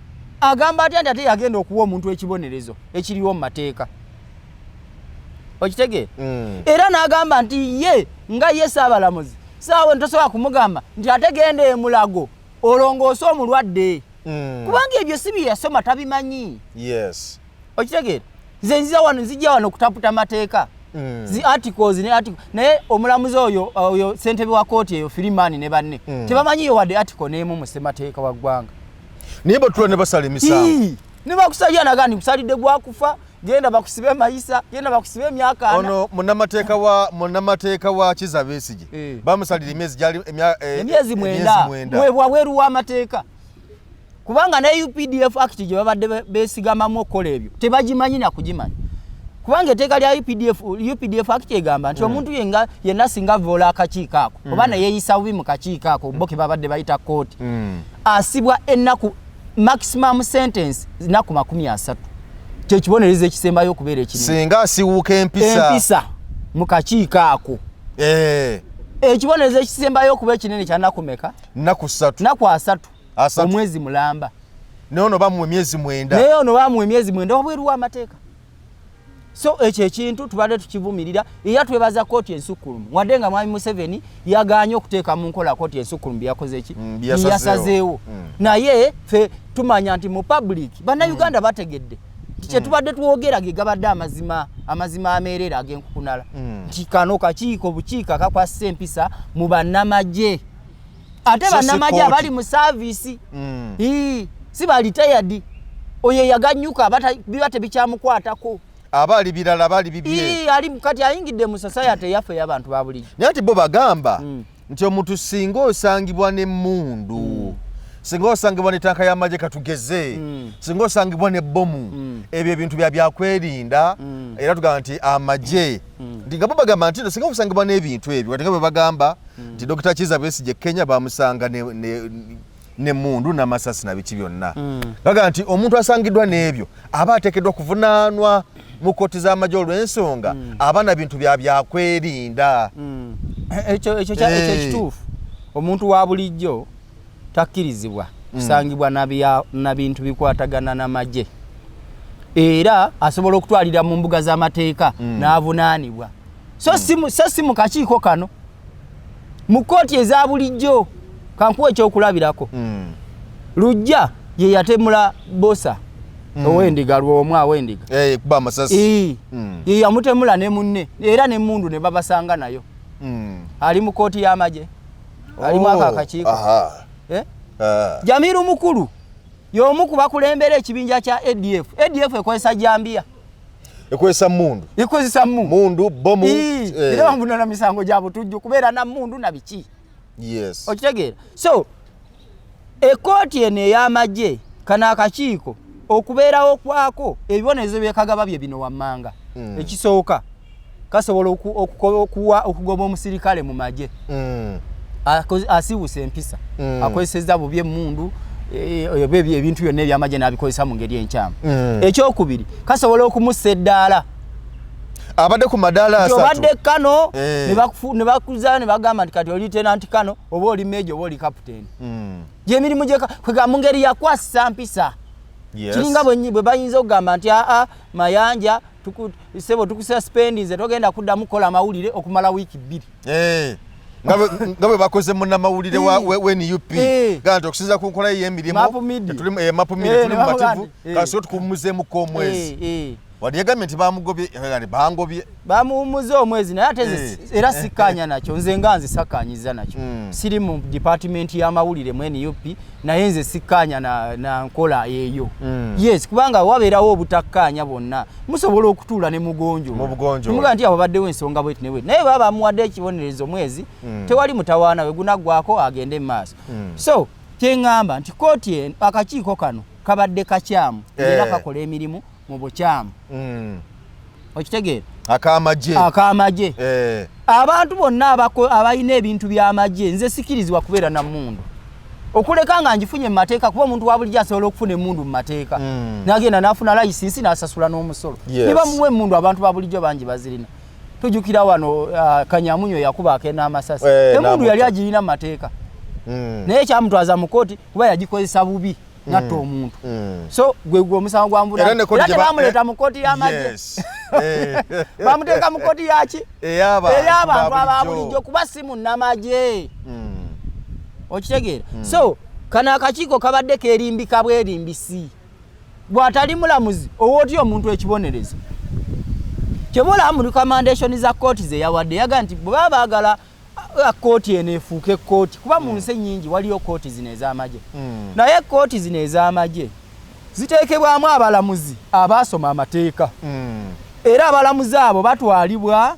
agamba atya nti ate yagenda okuwa omuntu ekibonerezo ekiriwo mu mateeka okitegeera era n'agamba nti ye nga ye Ssaabalamuzi saawe ntosobola kumugamba nti ate genda emulago olongoose omulwadde kubanga ebyo si bye yasoma tabimanyi okitegeera nze nzijja wano okutaputa mateeka zi articles naye omulamuzi oyo ssentebe wa kooti eyo Firimani ne banne tebamanyiyo wadde article n'emu mu ssemateeka wa ggwanga naye batula ne basala emisango ne bakusalira naga nti kusalidde gwakufa genda bakusibe mayisa genda bakusibe emyaka ono munnamateeka wa Kizza Besigye bamusalira emyezi mwenda wabweru w'amateeka kubanga ne UPDF Act gye babadde beesigamamu okukola ebyo tebagimanyi na kugimanya kubanga etteeka lya UPDF Act egamba nti omuntu yenna singa voola akakiiko ako oba ne yeeyisa bubi mu kakiiko ako bo ke babadde bayita kooti asibwa ennaku maximum sentence naku 30 kye kibonerezo ekisembayo okubeera ekinene singa asiwuuka empisa mu kakiiko ako ekibonerezo ekisembayo okuba ekinene kya naku meka naku 3 omwezi mulamba nono bamuwe emyezi 9 naye ono bamuwe emyezi 9 wabweru w'amateeka so ekyo ekintu tubadde tukivumirira era twebaza kooti ensukkulumu wadde nga mwami Museveni yaganye okuteeka mu nkola kooti ensukkulumu byakoze ki yasazeewo naye fe tumanya nti mu public bannayuganda bategedde kye tubadde twogera ge gabadde amazima ameerera ag'enkukunala nti kano kakiiko bukiika kakwasa empisa mu bannamagye ate bannamagye abali mu saavisi si bali retired oyo yaganyuka biba tebikyamukwatako abali birala bali bibye ali kati ayingidde mu society yaffe y'abantu ba bulijjo nti bo bagamba nti omuntu singa osangibwa n'emmundu singa osangibwa n'ettanka y'amagye katugeze singa osangibwa n'ebbomu ebyo ebintu byakwerinda era tugamba nti amagye nti nga bo bagamba nti singa osangibwa n'ebintu ebyo kati nga bwe bagamba nti Dr. Kizza Besigye Kenya bamusanga n'emmundu n'amasasi na biki byonna bagamba nti omuntu asangiddwa n'ebyo aba ateekeddwa kuvunaanwa mu kooti z'amagye olw'ensonga abaana bintu byakwerinda ekyo kituufu omuntu wa bulijjo takkirizibwa kusangibwa na bintu bikwatagana n'amagye era asobola okutwalira mu mbuga z'amateeka n'avunaanibwa so si mu kakiiko kano mu kooti eza bulijjo kankuwa ekyokulabirako Lujja ye yatemula Bosa owendiga lwomwa awendiga kuba amasasi ye yamutemula ne munne era n'emmundu ne babasanga nayo ali mu kooti y'amagye ali mu akakiiko Jamiru Mukulu y'omu ku bakulembera ekibinja kya ADF ekozesa Jambia ekozesa mundu bomu era bamvunana misango gya butujju kubeera na mundu na biki okitegeera so ekooti eno ey'amagye kana akakiiko okubeerawo kwako ebibonerezo byekagaba bye bino wammanga ekisooka kasobola okugoba omusirikale mu magye asiwusa empisa akozesezza bubi emmundu ebintu byonna ebyamagye n'abikozesa mu ngeri enkyamu ekyokubiri kasobola okumussa eddaala abadde ku madaala 3 obadde kano ne bakuza ne bagamba nti kati oli lieutenant kano oba oli major oba oli captain gy'emirimu mu ngeri yakwasa mpisa kiringa bwe bayinza okugamba nti Mayanja sebo tukususpendinze togenda kuddamu kukola mawulire okumala wiiki 2 nga bwe bakoze munnamawulire we NUP ganti okusinza ku nkola y'emirimu mapumidi tuli mumativu kaso tukumuzeemuko omwezi wadi yagambye nti bangobye bamuwumuza omwezi naye ate era sikkaanya nakyo nze nga nzisakanyiza nakyo siri mu department y'amawulire mu NUP naye nze sikkaanya na nkola eyo yes kubanga wabeerawo obutakkaanya bonna musobola okutuula ne mugonjola nti abo baddewo ensonga bweti ne bweti naye baba bamuwadde ekibonerezo omwezi tewali mutawaana we gunaggwako agende mu maaso so kyeŋŋamba nti kooti akakiiko kano kabadde kakyamu era kakola emirimu mu bukyamu okitegeera akamagye abantu bonna abalina ebintu by'amagye nze sikirizibwa kubeera na mmundu okuleka nga njifunye mu mateeka kuba omuntu wa bulijjo asobola okufuna emmundu mu mateeka nagenda n'afuna layisinsi n'asasula n'omusolo ne bamuwa emmundu abantu ba bulijjo bangi bazirina tujjukira wano Kanyamunyo yakubaako n'amasasi emmundu yali agirina mu mateeka naye kyamutwaza mu kooti kuba yagikozesa bubi natta omuntu so gwe omusango gwa mvula era tebamuleeta mu kooti y'amagye bamuteeka mu kooti yaki ey'abantu ababulijjo kuba si munnamagye okitegeera so kano akakiiko kabadde keerimbika bwerimbisi bw'atali mulamuzi owootya omuntu ekibonerezo kyebola mu recommendation za kooti ze yawadde yaga nti bwe baba baagala kooti eno efuuke kooti kuba mu nsi nyingi waliyo kooti zino ez'amagye naye kooti zino ez'amagye ziteekebwamu abalamuzi abaasoma amateeka era abalamuzi abo batwalibwa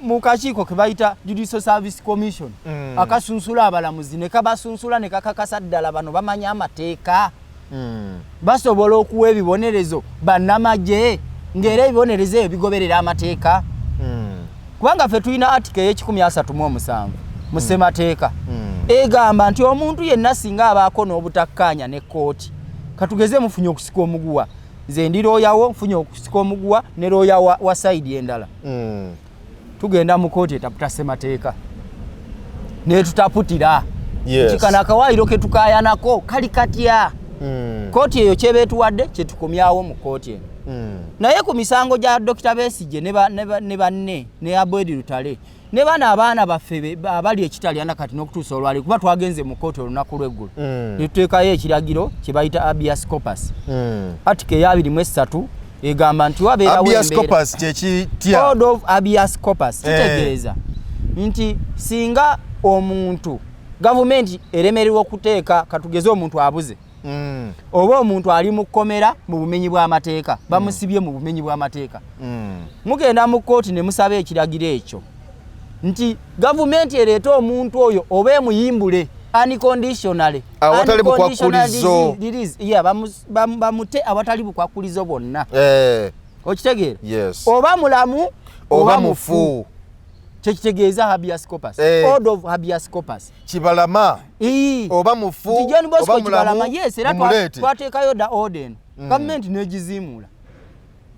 mu kakiiko ke bayita Judicial Service Commission akasunsula abalamuzi ne kabasunsula ne kakakasa ddala bano bamanya amateeka basobola okuwa ebibonerezo bannamagye ng'era ebibonerezo ebyo bigoberera amateeka kubanga ffe tulina article y'ekikumi37 mu ssemateeka egamba nti omuntu yenna singa abaako n'obutakkaanya ne kooti katugeze mufunye okusika omuguwa nze ndi looyawo nfunye okusika omuguwa ne looya wa side endala tugenda mu kooti etaputa ssemateeka ne tutaputira kikana akawaayiro ke tukayanako kali katya kooti eyo kyebeetuwadde kyetukomyawo mu kooti eno naye ku misango gya Dr. Besigye ne banne ne Abedi Lutale ne bana abaana baffe abali ekitaliana kati n'okutuusa olwali kuba twagenze mu kooti olunaku lw'eggulu ne tuteekayo ekiragiro kye bayita habeas corpus article ya 23 egamba nti wabeerawo habeas corpus kyekitya code of habeas corpus kitegeeza nti singa omuntu gavumenti eremererwa okuteeka katugeze omuntu abuze oba omuntu ali mu kkomera mu bumenyi bw'amateeka bamusibye mu bumenyi bw'amateeka mugenda mu kooti ne musaba ekiragiro ekyo nti gavumenti ereeta omuntu oyo oba emuyimbule unconditionally awatali bukwakulizo bamute awatali bukwakulizo bonna okitegeera oba mulamu oba mufu kyekitegeeza habeas corpus code of habeas corpus kibalama oba mufu oba mulamu yes era twateekayo da orden gavumenti n'egiziimula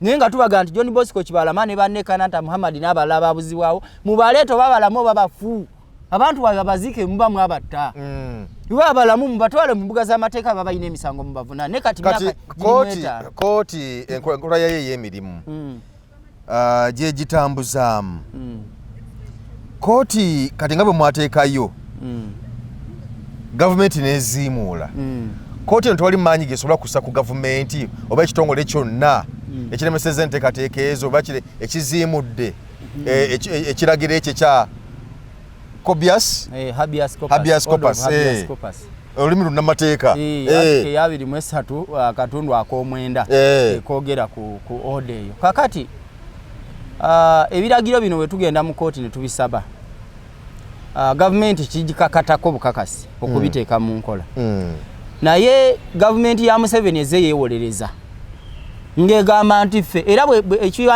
naye nga tubaga nti John Bosco Kibalama ne banne Kananta Muhammad n'abalala babuzibwawo mubaleeta oba balamu oba bafu abantu babaziike muba mwabatta iwe abalamu mubatwale mu mbuga z'amateeka babayina emisango mubavuna ne kati kooti enkola yayo ey'emirimu gye gitambuzaamu kooti kati nga bwe mwateekayo gavumenti n'eziimuula kooti eno tewali maanyi gesobola kussa ku gavumenti oba ekitongole kyonna ekiremeseza enteekateeka ezo oba ekiziimudde ekiragiro ekyo kya habeas corpus olulimi lunnamateeka ya 23 akatundu ak'omwenda ekoogera ku order eyo kakati ebiragiro bino bwe tugenda mu kooti ne tubisaba gavumenti kigikakatako bukakasi okubiteeka mu nkola naye gavumenti ya Museveni eze yeewolereza ng'egamba nti ffe era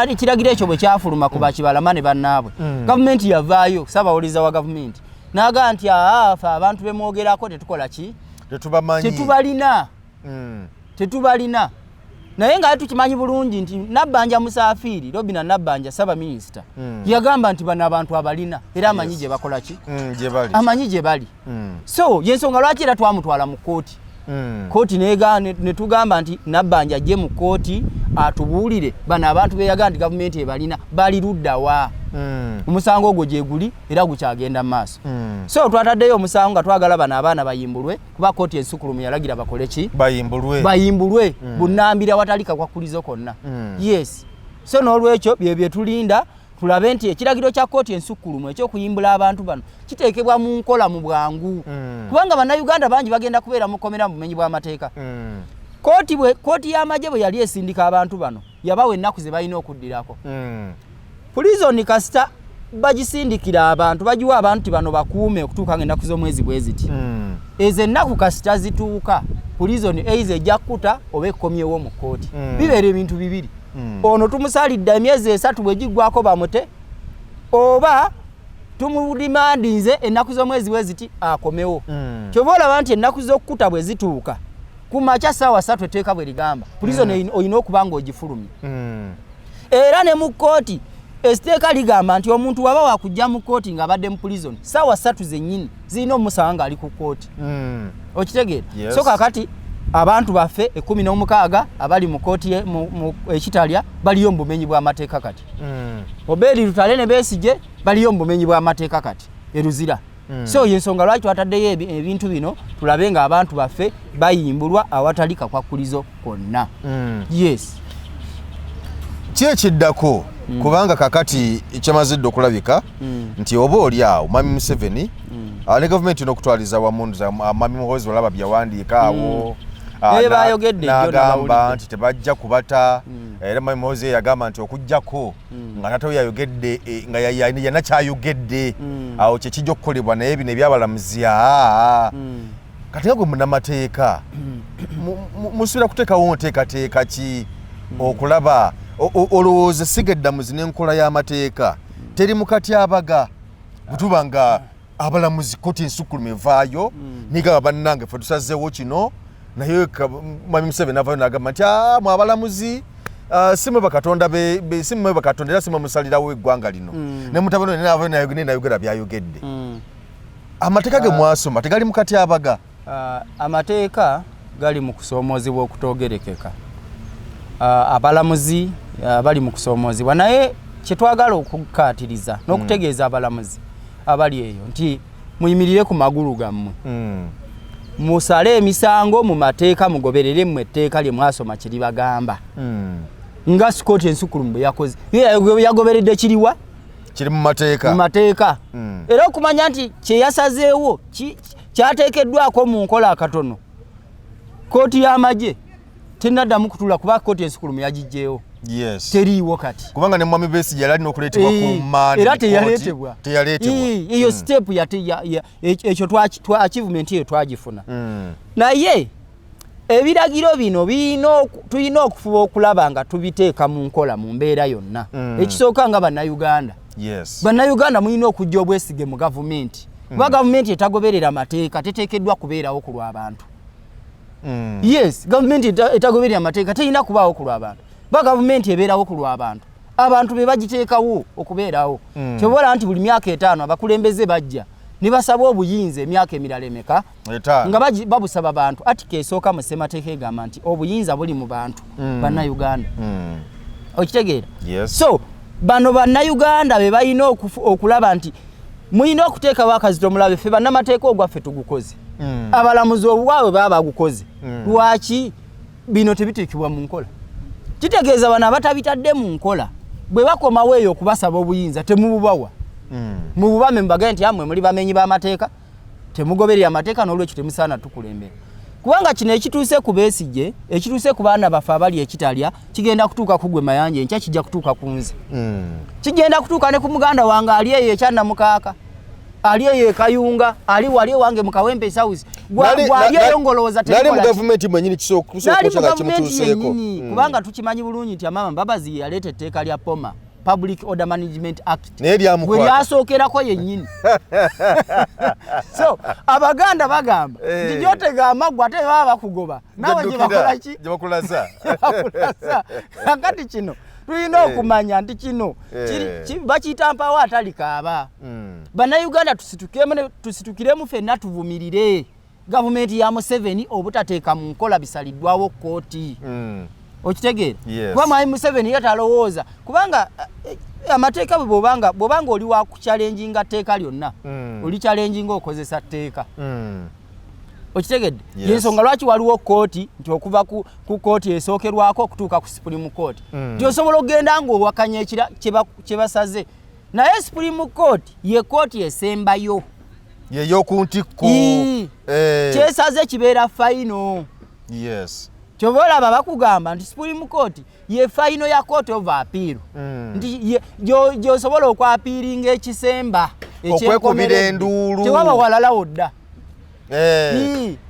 ekiragiro ekyo bwe kyafuluma ku Bakibalama ne bannaabwe gavumenti yavaayo Ssaabawuliza wa gavumenti n'agamba nti ffe abantu bemwogerako tetukola ki tetubalina naye nga tukimanyi bulungi nti Nabbanja Musafiri Robina Nabbanja Saba Minisita yagamba nti bano abantu abalina era amanyi gye bakola ki amanyi gye bali so yensonga lwaki era twamutwala mu kooti kooti ne tugamba nti Nabbanja ajje mu kooti atubuulire bano abantu beyaga nti gavumenti ebalina bali luddawa omusango ogwo gye guli era gukyagenda mu maaso so twataddeyo omusango nga twagala bano abaana bayimbulwe kuba kooti ensukulumu yalagira bakole ki bayimbulwe bunnambira watali kakwakulizo konna yes so n'olwekyo bye tulinda tulabe nti ekiragiro kya kooti ensukulumu ekyokuyimbula abantu bano kiteekebwa mu nkola mu bwangu kubanga bannayuganda bangi bagenda kubeera mukomera mu bumenyi bw'amateeka kooti y'amagye bwe yali esindika abantu bano yabawa ennaku ze balina okuddirako prison kasita bagisindikira abantu bagiwa abantu bano bakuume okutuuka ng'ennaku z'omwezi bwe ziti ezo ennaku kasita zituuka prison eize ejja kkuta oba ekkomyewo mu kooti bibeera ebintu bibiri ono tumusalidde emyezi 3 bwe giggwako bamute oba tumulimandinze ennaku z'omwezi bwe ziti akomewo kyova olaba nti ennaku z'okkuta bwe zituuka ku makya ssaawa 3 etteeka bwe ligamba prison olina okuba ng'ogifulumye era ne mu kooti esiteeka ligamba nti omuntu waba wakujja mu kooti ng'abadde mu prison ssaawa 3 zennyini zirina omusanga nga ali ku kooti okitegeera so kakati abantu baffe 16 abali mu kooti mu ekitalya baliyo mu bumenyi bw'amateeka kati Obedi Lutale ne Besigye baliyo mu bumenyi bw'amateeka kati eruzira so yensonga lwaki twataddeyo ebintu bino tulabe nga abantu baffe bayimbulwa awatali kakwakulizo konna yes kyekiddako kubanga kakati kyamazidde okulabika nti oba oli awo Mami Museveni ne gavumenti n'okutwaliza wamu Mami Muhoozi olaba byawandiika awo n'agamba nti tebajja kubata era Mami Muhoozi yagamba nti okujjako nga natawo yayogedde nga yanakyayogedde awo kyekijja okukolebwa naye bino ebyabalamuzi kati nga gwe munnamateeka musuubira kuteekawo nteekateeka ki okulaba olowooza sigeddamuzi n'enkola y'amateeka teri mukatyabaga butuba nga abalamuzi kooti ensukulumu evaayo nigaba bannange ffe tusazeewo kino naye Mwami Museveni avayo n'agamba nti mu abalamuzi simwe bakatonda simwe bakatondera simwe musalirawo eggwanga lino ne mutabano n'avayo n'ayogera byayogedde amateeka ge mwasoma tegali mu katyabaga amateeka gali mu kusoomozebwa okutoogerekeka abalamuzi bali mu kusoomozebwa naye kyetwagala okukaatiriza n'okutegeeza abalamuzi abali eyo nti muyimirire ku magulu gammwe musale emisango mu mateeka mugoberere mu etteeka lye mwasoma kiri bagamba nga Scott Ensukulumu bwe yakoze yagoberedde kiriwa kiri mu mateeka era okumanya nti kyeyasazeewo kyateekeddwako mu nkola akatono kooti y'amagye tenaddamu kutula kuba Scott Ensukulumu yagijjeewo teriiwo kati kubanga ne Mwami Besigye yali alina okuleetebwa ku maani era teyaleetebwa eyo step ekyo achievement eyo twagifuna naye ebiragiro bino tulina okufuba okulaba nga tubiteeka mu nkola mu mbeera yonna ekisooka nga bannayuganda bannayuganda mulina okujja obwesige mu gavumenti kuba gavumenti etagoberera amateeka teteekeddwa kubeerawo ku lw'abantu gavumenti etagoberera amateeka terina kubaawo ku lw'abantu ba gavumenti ebeerawo ku lw'abantu abantu be bagiteekawo okubeerawo kyobola nti buli myaka 5 abakulembeze bajja ne basaba obuyinza emyaka emirala emeka nga babusaba bantu ati keesooka mu ssemateeka egamba nti obuyinza buli mu bantu bannayuganda okitegeera so bano bannayuganda be balina okulaba nti mulina okuteekawo akazito mulabe ffe bannamateeka ogwaffe tugukoze abalamuzi obwawe baba bagukoze lwaki bino tebiteekebwa mu nkola kitegeeza bano abatabitadde mu nkola bwe bakomawo eyo okubasaba obuyinza temububawa mububame mubagaye nti amwe muli bamenyi b'amateeka temugoberera amateeka n'olwekyo temusaana tukulembera kubanga kino ekituuse ku Besigye ekituuse ku baana baffe abali ekitalya kigenda kutuuka ku gwe Mayanja enkya kijja kutuuka ku nze kigenda kutuuka ne ku muganda wange ali eyo ekyanna mukaaka ali eyo Kayunga ali wali wange mu Kawempe South gwali eyo ngolooza nali mu gavumenti mwenyini kisookusokocha kimutuuseeko kubanga tukimanyi bulungi nti amama Mbabazi yaleeta etteeka lya POMA Public Order Management Act bwe lyasookerako yennyini so abaganda bagamba nti gyotega amaggwa ate baba bakugoba nawe gye bakola ki gye bakulaza kakati kino tulina okumanya nti kino bakiyita mpawo atalikaaba bannayuganda tusitukiremu ffenna tuvumirire gavumenti ya Museveni obutateeka mu nkola bisaliddwawo kooti okitegeera kuba Mwami Museveni yatalowooza kubanga amateeka bw'obanga oli wa kuchallenginga tteeka lyonna oli challenginga okozesa tteeka okitegedde yensonga lwaki waliwo kooti nti okuva ku kooti esookerwako okutuuka ku Supreme Court nti osobola okgenda ng'owakanya kye basaze naye Supreme Court ye kooti esembayo yeyokuntikko kyesaze kibeera final kyobola baba bakugamba nti Supreme Court ye final ya Court of Appeal nti gy'osobola okwapiiringa ekisemba okwekubira enduulu tewaba walalawo dda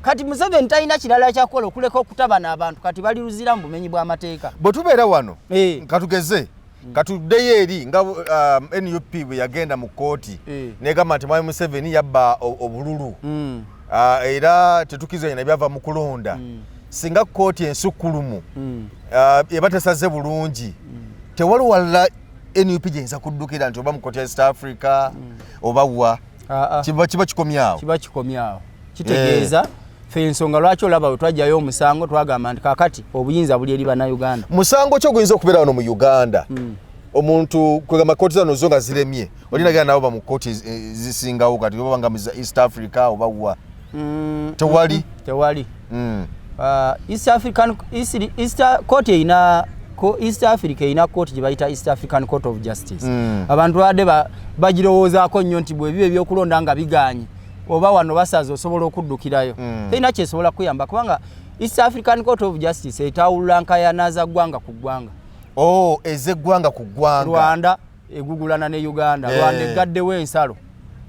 kati Museveni talina kirala kyakola okuleka okutabana abantu kati bali luzira mu bumenyi bw'amateeka bwe tubeera wano katugeze katuddeyo eri nga NUP bwe yagenda mu kooti negamba nti Mwami Museveni yabba obululu era tetukizanya byava mu kulonda singa kooti ensukulumu eba tesaze bulungi tewali walala NUP gyeyinza kuddukira nti oba mu kooti ya East Africa oba wa kiba kikomyawo kitegeeza fe ensonga lwaki olaba bwe twajjayo omusango twagamba nti kakati obuyinza buli eri bannayuganda musango ki oguyinza okubeera wano mu Uganda omuntu kwegamba kooti zano zo nga ziremye olinagera nabo ba mu kooti zisingawo kati oba nga mu East Africa oba wa tewali East African Court erina East Africa erina kooti gye bayita East African Court of Justice abantu badde bagirowoozaako nnyo nti bwe bibe ebyokulonda nga biganye oba wano basaze osobola okuddukirayo terina kyesobola kuyamba kubanga East African Court of Justice etawulula nkayana za ggwanga ku ggwanga ez'eggwanga ku ggwanga Rwanda egugulana ne Uganda Rwanda egaddewo ensalo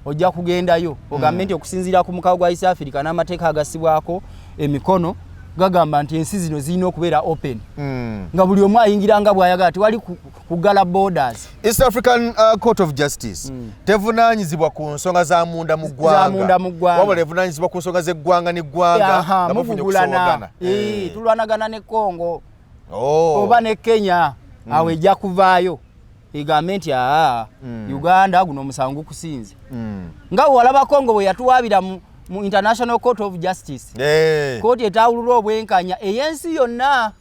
ojja kugendayo ogambe nti okusinziira ku mukago gwa East Africa n'amateeka agasibwako emikono gagamba nti ensi zino zirina okubeera open nga buli omu ayingira nga bw'ayagala tewali kugala borders. East African Court of Justice tevunaanyizibwa ku nsonga za munda mu ggwanga wabula evunaanyizibwa ku nsonga z'eggwanga n'eggwanga nga mufunye okusoowagana. Tulwanagana ne Congo oba ne Kenya awo ejja kuvaayo egambe nti Uganda guno omusango kusinze nga walaba Congo bwe yatuwaabira mu International Court of Justice kooti etawulula obwenkanya ey'ensi yonna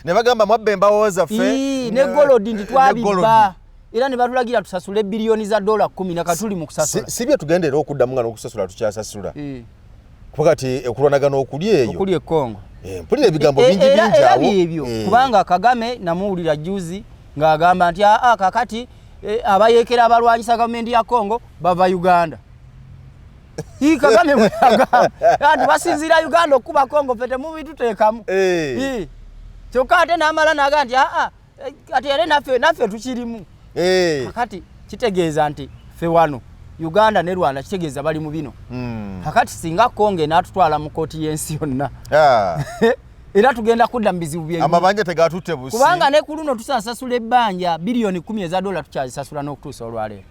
ne bagamba mwabba embaawo zaffe ne golodi nti twabibba era ne batulagira tusasule biliyoni za $10 na katuli mu kusasula. Si bye tugendera okuddamu nga n'okusasula tukyasasula kuba kati okulwanagana okuli eyo okuli e Congo mpulira ebigambo bingi bingi awo ebyo kubanga Kagame namuwulira juzi ng'agamba nti kakati abayeekera abalwanyisa gavumenti ya Congo bava Uganda. Kagame mwagamba anti basinzira Uganda okuba Congo ffe temubituteekamu kyokka ate n'amala naga nti ati ere naffe tukirimu. Kakati kitegeeza nti ffe wano Uganda ne Rwanda kitegeeza bali mu bino kakati singa Congo n'atutwala mu kooti y'ensi yonna era tugenda kudda mu bizibu bye amabanja tegatutte busi kubanga ne ku luno tusasasula ebbanja biliyoni $10 tukyazisasula n'okutuusa olwaleero.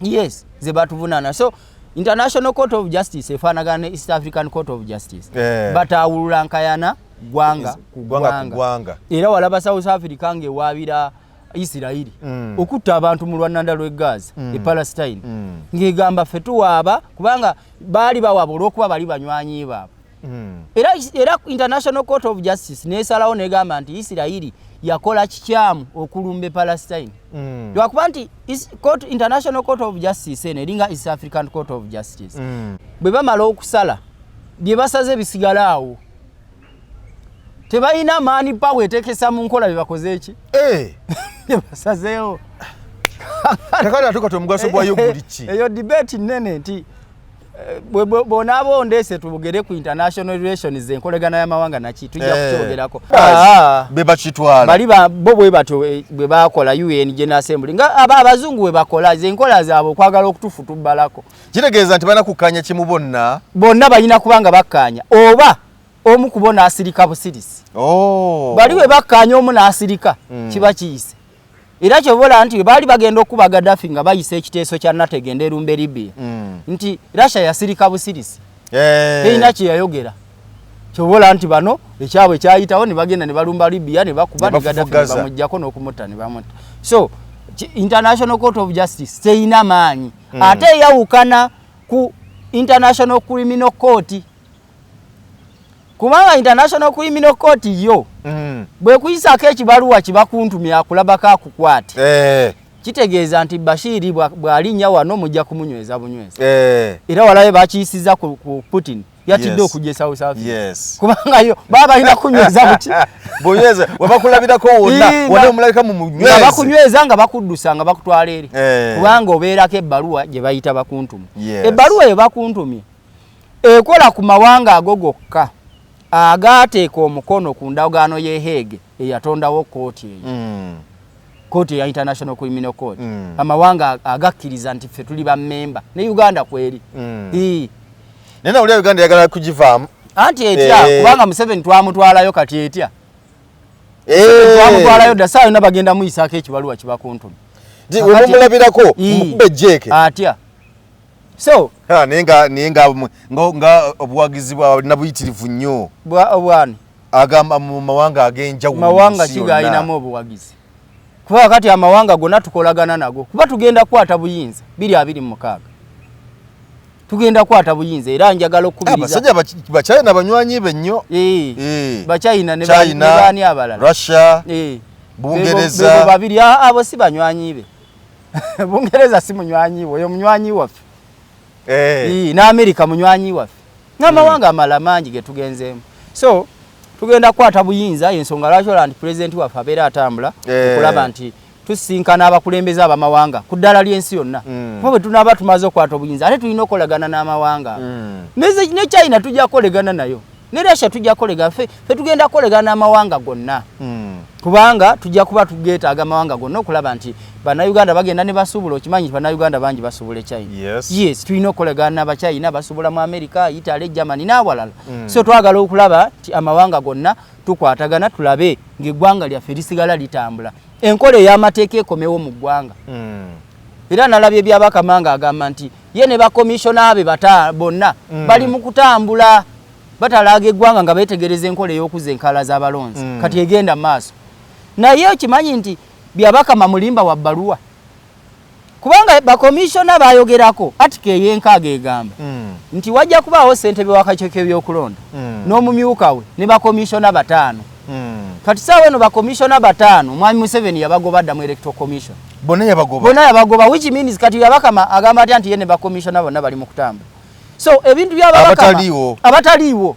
Yes ze batuvunaana. So International Court of Justice efaanagana ne East African Court of Justice batawulula nkayana gwanga ku gwanga era walaba South Africa ng'ewaabira Isirairi okutta abantu mu lwananda lw'eggaza e Palestine ng'egamba ffe tuwaaba kubanga baali bawaaba olw'okuba bali banywanyi baabwe. Era International Court of Justice nesalawo negamba nti Isirairi yakola kikyamu okulumba Palestine. Lwakuba nti International Court of Justice eringa East African Court of Justice bwe bamala okusala bye basaze bisigalawo tebalina maani pawe etekesa mu nkola bye bakoze eki basazeewo kakati atuka omugaso gwayo guli ki eyo debate nene nti bonaabo ondeese tubugere ku international relations enkolegana y'amawanga naki tujja kukyogerako be bakitwala bali bo bwe bato bwe bakola UN General Assembly nga abazungu bwe bakola enkola zaabwe okwagala okutufu tubbalako kitegeeza nti bana kukanya kimu bonna balina kubanga bakkanya oba omu kubona asirika busirisi bali bwe bakkanya omu n'asirika kiba kiyise era kyobola nti baali bagenda okuba Gaddafi nga bayise ekiteeso kya nategenda erumbe Libya nti Russia yasirika busirisi eyina kye yayogera kyobola nti bano ekyabwe kyayitawo ne bagenda ne balumba Libya ne bakuba ne Gaddafi ne bamujjako n'okumutta ne bamuta. So International Court of Justice teyina maanyi ate eyawukana ku International Criminal Court kubanga International Criminal Court yo bwe kuyisako ekibaluwa kibakuntumya akulabako akukwate kitegeeza nti Bashir bw'alinnya wano mujja kumunyweza bunyweza era walabe bakiyisiza ku Putin yatidde okujja South Africa kubanga yo baba balina kunyweza buki bunyweza webakulabirako wonna omulabika mu munywezi bakunyweza nga bakuddusa nga bakutwala eri kubanga obeerako ebbaluwa gye bayita bakuntumye ebbaluwa ye bakuntumye ekola ku mawanga ago gokka agateeka omukono ku ndagaano y'e Hague eyatondawo kooti eyo kooti ya International Criminal Court amawanga agakkiriza nti ffe tuli bammemba ne Uganda kweri nena uli Uganda yagala kugivaamu anti etya kubanga Museveni twamutwalayo kati etya twamutwalayo dda saa yonna bagenda muyisaako ekibaluwa kibakuntumi wemumulabirako mukube jeke atya so nga obuwagizi bwalina buyitirivu nnyo obwani agamba mu mawanga ag'enjawulo mawanga kigayinamu obuwagizi kuba kati amawanga gonna tukolagana nago kuba tugenda kwata buyinza 2026 tugenda kwata buyinza era njagala okubiriza abasajja bachina banywanyi be nnyo bachina ne bani abalala Russia Bungereza babiri abo si banywanyi be Bungereza si munywanyi we munywanyi waffe na America munywanyi waffe n'amawanga amala mangi ge tugenzeemu. So tugenda kwata buyinza ensonga lwaki Land President waffe abeera atambula okulaba nti tusinkana abakulembeze abamawanga ku ddala ly'ensi yonna kuba bwe tunaaba tumaze okwata obuyinza ate tulina okolegana n'amawanga ne China tujja kolegana nayo ne Russia tujja kolegana ffe tugenda kolegana n'amawanga gonna kubanga tujja kuba tugeetaaga amawanga gonna okulaba nti bannayuganda bagenda ne basuubula okimanyi nti bannayuganda bangi basuubula China. Yes tulina okukolagana n'abachina basuubula mu America, Italy, Germany n'awalala. So twagala okulaba nti amawanga gonna tukwatagana tulabe ng'eggwanga lyaffe lisigala litambula. Enkola ey'amateeka ekomewo mu ggwanga. Era nalabye byabakamanga agamba nti ye ne bakomishona be bonna bali mu kutambula batalaga eggwanga nga beetegereza enkola ey'okuza enkala z'abalonzi. Kati egenda maaso. Naye okimanyi nti byabakama mulimba wa bbaluwa. Kubanga bakomishona bayogerako atike y'enkaaga egamba nti wajja kubaawo ssentebe w'akakiiko k'ebyokulonda n'omumyuka we ne bakomishona 5. Kati saawa eno bakomishona 5 Mwami Museveni yabagoba mu Electoral Commission. Bonna yabagoba which means kati yabakama agamba nti ye ne bakomishona bonna bali mu kutambula. So ebintu by'ababakama abataliiwo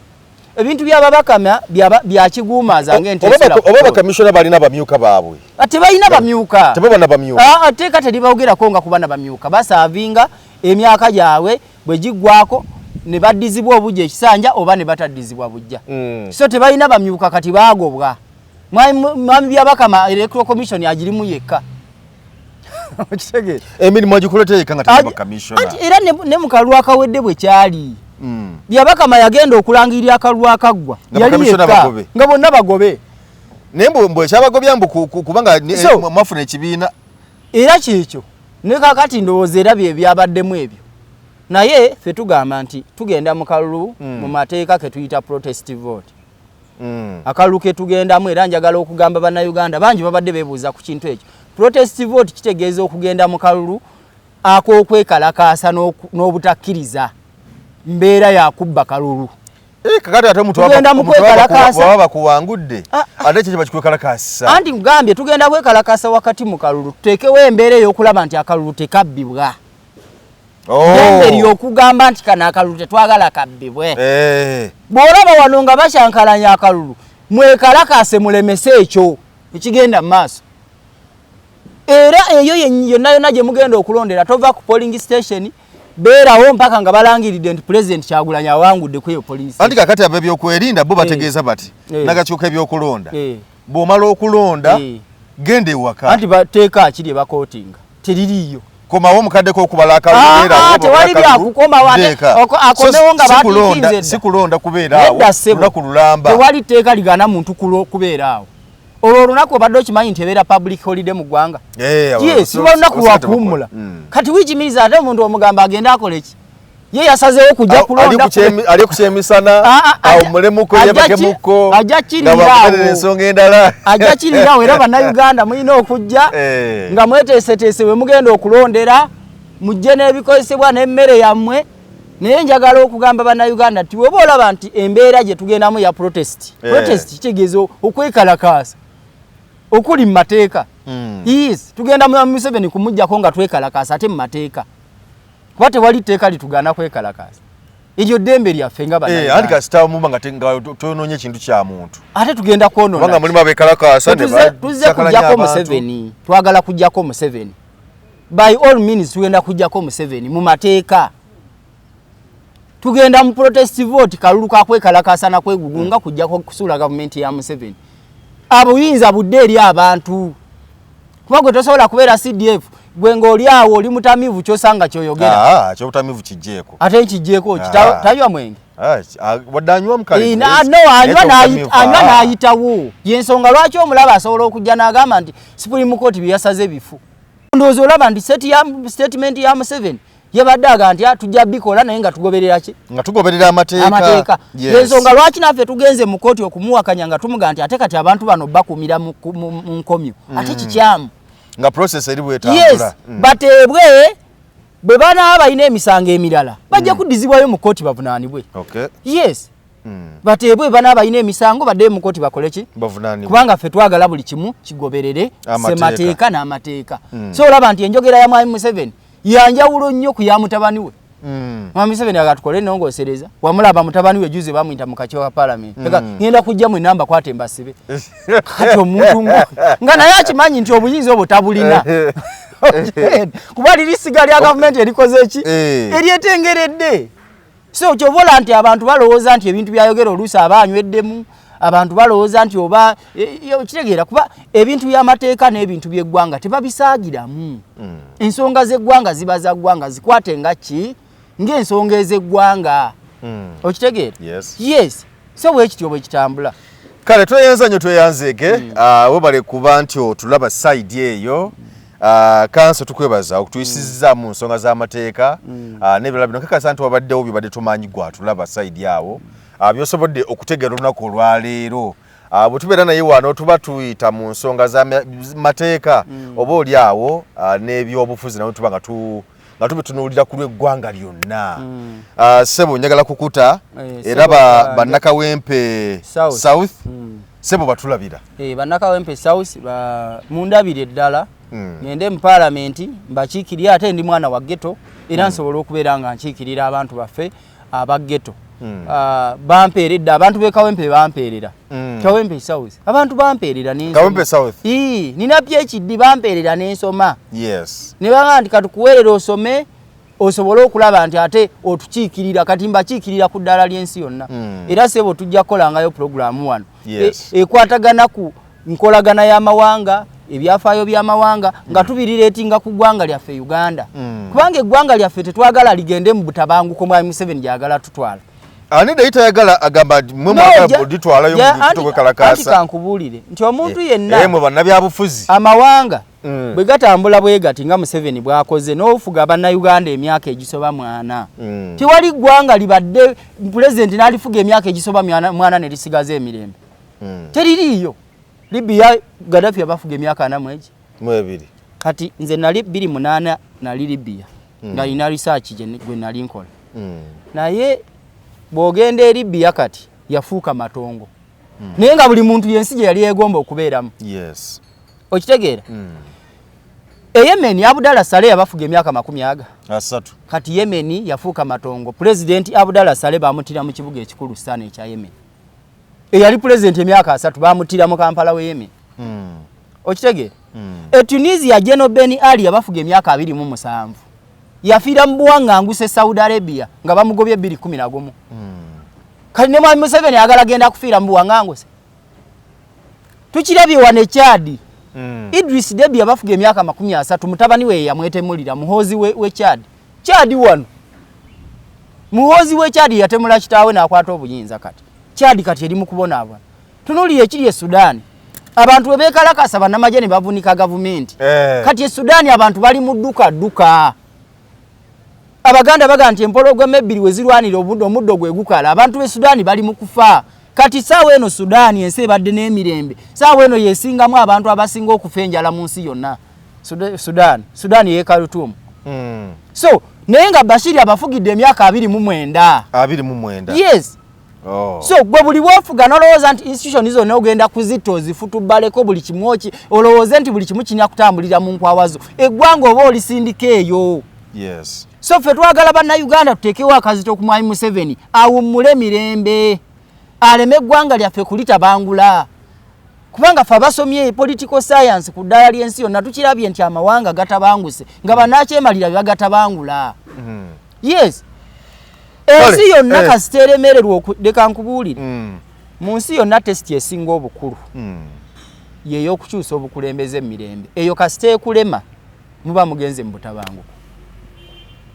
ebintu by'ababakama bya kiguumaza ng'entesera oba bakomishona balina bamyuka baabwe ate balina bamyuka tebabana bamyuka ate kati tebawugerako nga kubana bamyuka basaavinga emyaka gyabwe bwe giggwako ne baddizibwa obujja ekisanja oba ne bataddizibwa bujja. So tebalina bamyuka kati baagobwa. Mwami byabakama Electoral Commission agirimu yekka. Emirimu agikolete yekka nga teba commission. Era ne mukalwa akawedde bwe kyali. Byabakama yagenda okulangirira akalwa akaggwa. Yali yekka nga bonna bagobe. Nembo ekyabagobya mbu kubanga mwafuna ekibiina. Era kyekyo ne kakati ndowooza era bye byabaddemu ebyo. Naye ffe tugamba nti tugenda mu kalulu mu mateeka ke tuyita protest vote. Akalulu ke tugendamu era njagala okugamba bannayuganda bangi babadde beebuuza ku kintu ekyo. Protest vote kitegeeza okugenda mu kalulu ak'okwekalakaasa n'obutakkiriza mbeera ya kubba kalulu. Kakati ate omuntu baba bakuwangudde ate kye bakikwekalakaasa. Anti ngambye tugenda kwekalakaasa wakati mu kalulu tuteekewo embeera ey'okulaba nti akalulu tekabbibwa. Emberi okugamba nti kana akalulu tetwagala kabbibwe. Bw'olaba wano nga basyankalanya akalulu mwekalakaase mulemese ekyo ekigenda mu maaso. Era eyo yonna gye mugenda okulondera tova ku polling station beerawo mpaka nga balangiridde nti President Kyagulanyi awangudde ku eyo poliisi. Anti kakati ab'ebyokwerinda bo bategeeza bati n'agakiiko k'ebyokulonda bw'omala okulonda genda ewaka. Anti bateeka akiri ebakootinga teririiyo. Komawo mukadde ko kubala akalulu era tewali byakukoma wate akomewo nga batikinze sikulonda kubeera awo lunaku lulamba tewali teeka ligana muntu kubeera awo. Olwo olunaku obadde okimanyi nti ebeera public holiday mu ggwanga. Yes luba lunaku lwakuwummula. Kati wikimiriza ate omuntu omugamba agenda akola ki? Ye yasazeewo kujja kulonda ali ku kyemisana awo mulemuko yebakemuko ajja kirirawo era bannayuganda mulina okujja nga mweteeseteese we mugenda okulondera mujje n'ebikozesebwa n'emmere yammwe. Naye njagala okugamba bannayuganda nti bw'oba olaba nti embeera gye tugendamu ya protest kitegeeza okwekalakaasa okuli mu mateeka. Yes tugenda mu Museveni kumuggyako nga twekalakaasa ate mu mateeka. Kuba tewali tteeka litugana kwekalakaasa. Eryo ddembe lyaffe nga bannayuganda. Anti kasita mumba nga twonoonye ekintu kya muntu. Ate tugenda kwonoona. Kubanga mulimu abeekalakaasa tuzze kujjako Museveni. Twagala kujjako Museveni. By all means tugenda kujjako Museveni mu mateeka. Tugenda mu protest vote kalulu kakwekalakaasa na kwegugunga kujjako kusuula gavumenti ya Museveni. Abuyinza budde eri abantu. Kuba gwe tosobola kubeera CDF gwe ng'oli awo oli mutamivu kyosanga kyoyogera. Kyobutamivu kijjeeko. Ate kijjeeko tanywa mwenge. Wadde anywa mukali. Anywa n'ayitawo. Y'ensonga lwaki omulaba asobola okujja n'agamba nti Supreme Court byasaze bifu. Ndowooza olaba nti statement ya Museveni yabadde aga nti tujja bikola naye nga tugoberera ki? Nga tugoberera amateeka. Y'ensonga lwaki naffe tugenze mu kooti okumuwakanya nga tumuga nti ate kati abantu bano bakumira mu nkomyo. Ate kikyamu. Nga process eri bwetambula. Yes, bateebwe bwe bana balina emisango emirala bajja kuddizibwayo mu kooti bavunaanibwe. Yes. Bateebwe bana balina emisango badde mu kooti bakole ki? Bavunaanibwe. Kubanga ffe twagala buli kimu kigoberere semateeka n'amateeka. So olaba nti enjogera ya Mwami Museveni yanjawulo nnyo ku ya mutabani we. Mwami Museveni agatukole nongosereza wamulaba mutabani we juzi bamuyita mu kakiiko ka parliament. Ngenda kujja mu namba kwate mbasibe. Kati omuntu nga naye akimanyi nti obuyinza obwo tabulina. Kuba lirisiga lya gavumenti erikoze eki eryetengeredde. So kyobola nti abantu balowooza nti ebintu byayogera oluusi aba anyweddemu abantu balowooza nti oba kitegeera kuba ebintu by'amateeka n'ebintu by'eggwanga tebabisaagiramu. Ensonga z'eggwanga ziba za ggwanga zikwate nga ki ng'ensonga ez'eggwanga. Okitegeera? Yes. So bwe kityo bwe kitambula. Kale tweyanza nnyo tweyanzeeke webale kuba nti otulaba side eyo. Kanso tukwebaza okutuyisizza mu nsonga z'amateeka n'ebirala bino kakasa nti wabaddewo bibadde tumanyi gwa tulaba side yawo byosobodde okutegeera olunaku olwaleero bwe tubeera naye wano tuba tuyita mu nsonga z'amateeka oba oli awo n'ebyobufuzi nawe tuba nga tubitunuulira ku lw'eggwanga lyonna. Ssebo njagala kukuta era bannakawempe South Ssebo batulabira. Bannakawempe South mundabire eddala. Ngende mu parliament mbakiikirira ate ndi mwana wa ghetto era nsobola okubeera nga nkiikirira abantu baffe aba ghetto. Bampeeredde abantu be Kawempe bampeerera. Kawempe South abantu bampeerera n'ensoma. Kawempe South nina PhD bampeerera n'ensoma. Yes. Ne banga nti katukuweerera osome osobola okulaba nti ate otukiikirira kati mbakiikirira ku ddala ly'ensi yonna. Era Ssebo tujja kukolangayo programu wano. Ekwatagana ku nkolagana y'amawanga ebyafaayo by'amawanga nga tubirireetinga ku ggwanga lyaffe Uganda. Kubanga eggwanga lyaffe tetwagala ligende mu butabanguko Mwami Museveni gyagala tutwala. Ani dayita yagala agamba mwe mwaka ditwalayo mu kitogwe kalakasa. Ati kankubuulire nti omuntu yenna mwe bannabyabufuzi amawanga bwe gatambula bwe gati nga Museveni bw'akoze n'ofuga bannayuganda emyaka egisoba 40. Tewali ggwanga libadde pulezidenti n'alifuga emyaka egisoba 40 ne lisigaza emirembe. Teririiyo. Libya Gaddafi abafuga emyaka 4 mwebiri. Kati nze nali 28 nali Libya nga ina research gwe nali nkola. Naye bwogenda eri Libya kati yafuuka matongo. Naye nga buli muntu yensi gye yali yegomba okubeeramu. Yes. Okitegeera? Yemen Abdallah Saleh abafuga emyaka 30. Kati Yemen yafuuka matongo. President Abdallah Saleh bamutira mu kibuga ekikulu sana ekya Yemen. Eyali president emyaka 3 bamutira mu Kampala we Yemen. Okitegeera? Tunisia General Ben Ali abafuga emyaka 27. Yafiira mu buwanganguse Saudi Arabia nga bamugobye 2011. Kali ne Mwami Museveni agala genda kufiira mu buwanganguse. Tukirabye wane Chad. Idris Deby abafuga emyaka 30 mutabani we yamwetemulira muhozi we Chad. Chad wano. Muhozi we Chad yatemula kitaawe n'akwata obuyinza kati. Chad kati eri mu kubona abwa. Tunuliye ekiri e Sudan. Abantu webekalakasa bannamagye bavunika gavumenti. Kati e Sudan abantu bali mu dduka. Abaganda baga nti empologome ebbiri we zirwanira omuddo gwegukala. Abantu be Sudan bali mu kufa. Kati saawa eno Sudan ensi ebadde n'emirembe. Saawa eno yesingamu abantu abasinga okufa enjala mu nsi yonna. Sudan ye Khartoum. So naye nga Bashir abafugidde emyaka 29. Yes. So gwe buli bwofuga nolowooza nti institution izo n'ogenda kuzitto zifutubbaleko buli kimwoki olowooze nti buli kimu kinya kutambulira mu nkwawazo eggwanga oba olisindika eyo. Yes. So ffe twagala bannayuganda tuteekewo akazito ku Mwami Museveni awummule mirembe aleme eggwanga lyaffe kulitabangula kubanga ffe abasomye political science ku ddala ly'ensi yonna tukirabye nti amawanga gatabanguse nga bannakyemalira byagatabangula. Yes. Ensi yonna kasiteremererwa okudeka nkubuulire. Mu nsi yonna testi esinga obukulu. Yeyo okukyusa obukulembeze emirembe. Eyo kasite kulema muba mugenze mu butabanguko.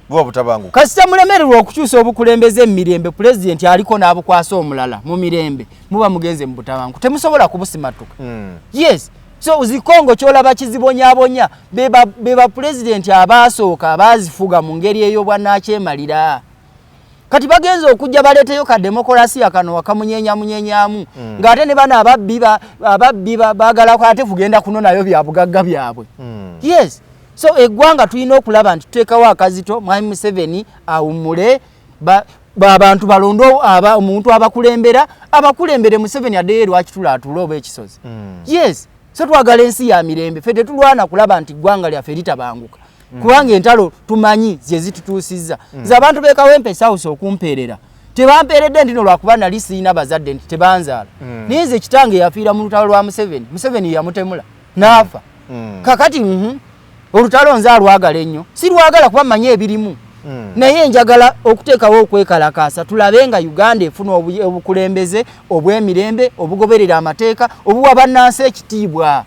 Bwa butabanguko. Kasite mulemererwa okukyusa obukulembeze emirembe president aliko n'abukwasa omulala mu mirembe muba mugenze mu butabanguko. Temusobola kubusimatuka. Yes. So uzikongo kyolaba kizibonyabonya beba president abasooka abazifuga mu ngeri eyo bwannakyemalira. Kati bagenza okujja baleteyo ka demokrasia kano wakamunyenyamunyenyamu ng'ate ne bana ababbi bagala ate kugenda kunonayo byabugagga byabwe. Yes. So eggwanga tulina okulaba nti tuteekawo akazito Mwami Museveni awummule abantu balondo omuntu abakulembere Museveni addeyo lwaki tulaatula oba ekisozi. Yes. So twagala ensi ya mirembe ffe tetulwana kulaba nti eggwanga lyaffe litabanguka. Kubanga entalo tumanyi ze zitutuusizza. Abantu be Kawempe South okumpeerera. Tebampeeredde ndino lwakuba nali siina bazadde nti tebanzaala. Naye nze kitange yafiira mu lutalo lwa Museveni. Museveni yamutemula n'afa. Kakati olutalo nze alwagala ennyo. Si lwagala kuba mmanyi ebirimu. naye njagala okuteekawo okwekalakaasa tulabe nga Uganda efuna obukulembeze obw'emirembe obugoberera amateeka obuwa bannansi ekitiibwa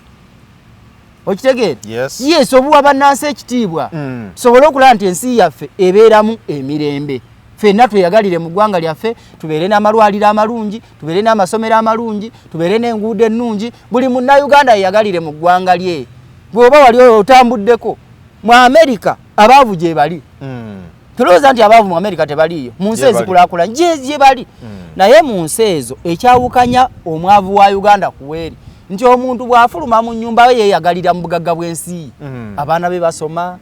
okitegeera yes obuwa bannansi ekitiibwa tusobole okulaba nti ensi yaffe ebeeramu emirembe ffenna tweyagalire mu ggwanga lyaffe tubeere n'amalwaliro amalungi tubeere n'amasomero amalungi tubeere n'enguudo ennungi buli munnayuganda yeyagalire mu ggwanga lye bw'oba wali otambuddeko mu Amerika abaavu gye bali tulowooza nti abaavu mu Amerika tebaliyo mu nsi ezikulaakulanye gye bali naye mu nsi ezo ekyawukanya omwavu wa Uganda kuweeri nti omuntu bw'afuluma mu nnyumba ye yeyagalira mu bugagga bw'ensi abaana be basoma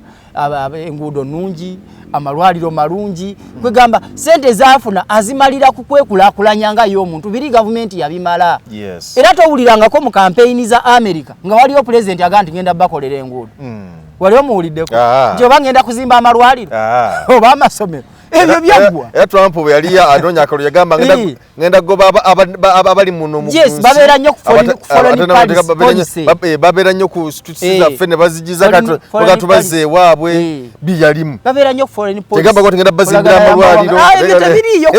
enguudo nnungi amalwaliro malungi kwegamba sente zaafuna azimalira ku kwekulaakulanya nga y'omuntu biri gavumenti yabimala era towulirangako mu kampeyini za Amerika nga waliyo pulezidenti agamba nti ngenda bakolera enguudo wali omuwuliddeko nti oba ngenda kuzimba amalwaliro oba amasomero ebyo byaggwa era Trump bwe yali anoonya akalulu yagamba ngenda goba abali muno yes babeera nnyo ku foreign policy babeera nnyo ku streets zaffe ne bazigiza katubazze ewaabwe byalimu babeera nnyo ku foreign policy tegamba ko ngenda bazimbira amalwaliro ebyo tebiriyo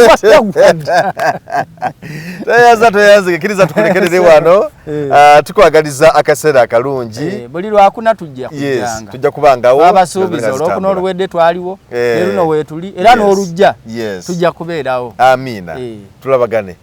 toyaze kiriza tukulekerere wano tukwagaliza akaseera akalungi buli lwakuna tujja kujjanga tujja kubangawo abasuubiza olwokuna oluwedde twaliwo leero no weetuli era n'olujja tujja kubeerawo amiina tulabagane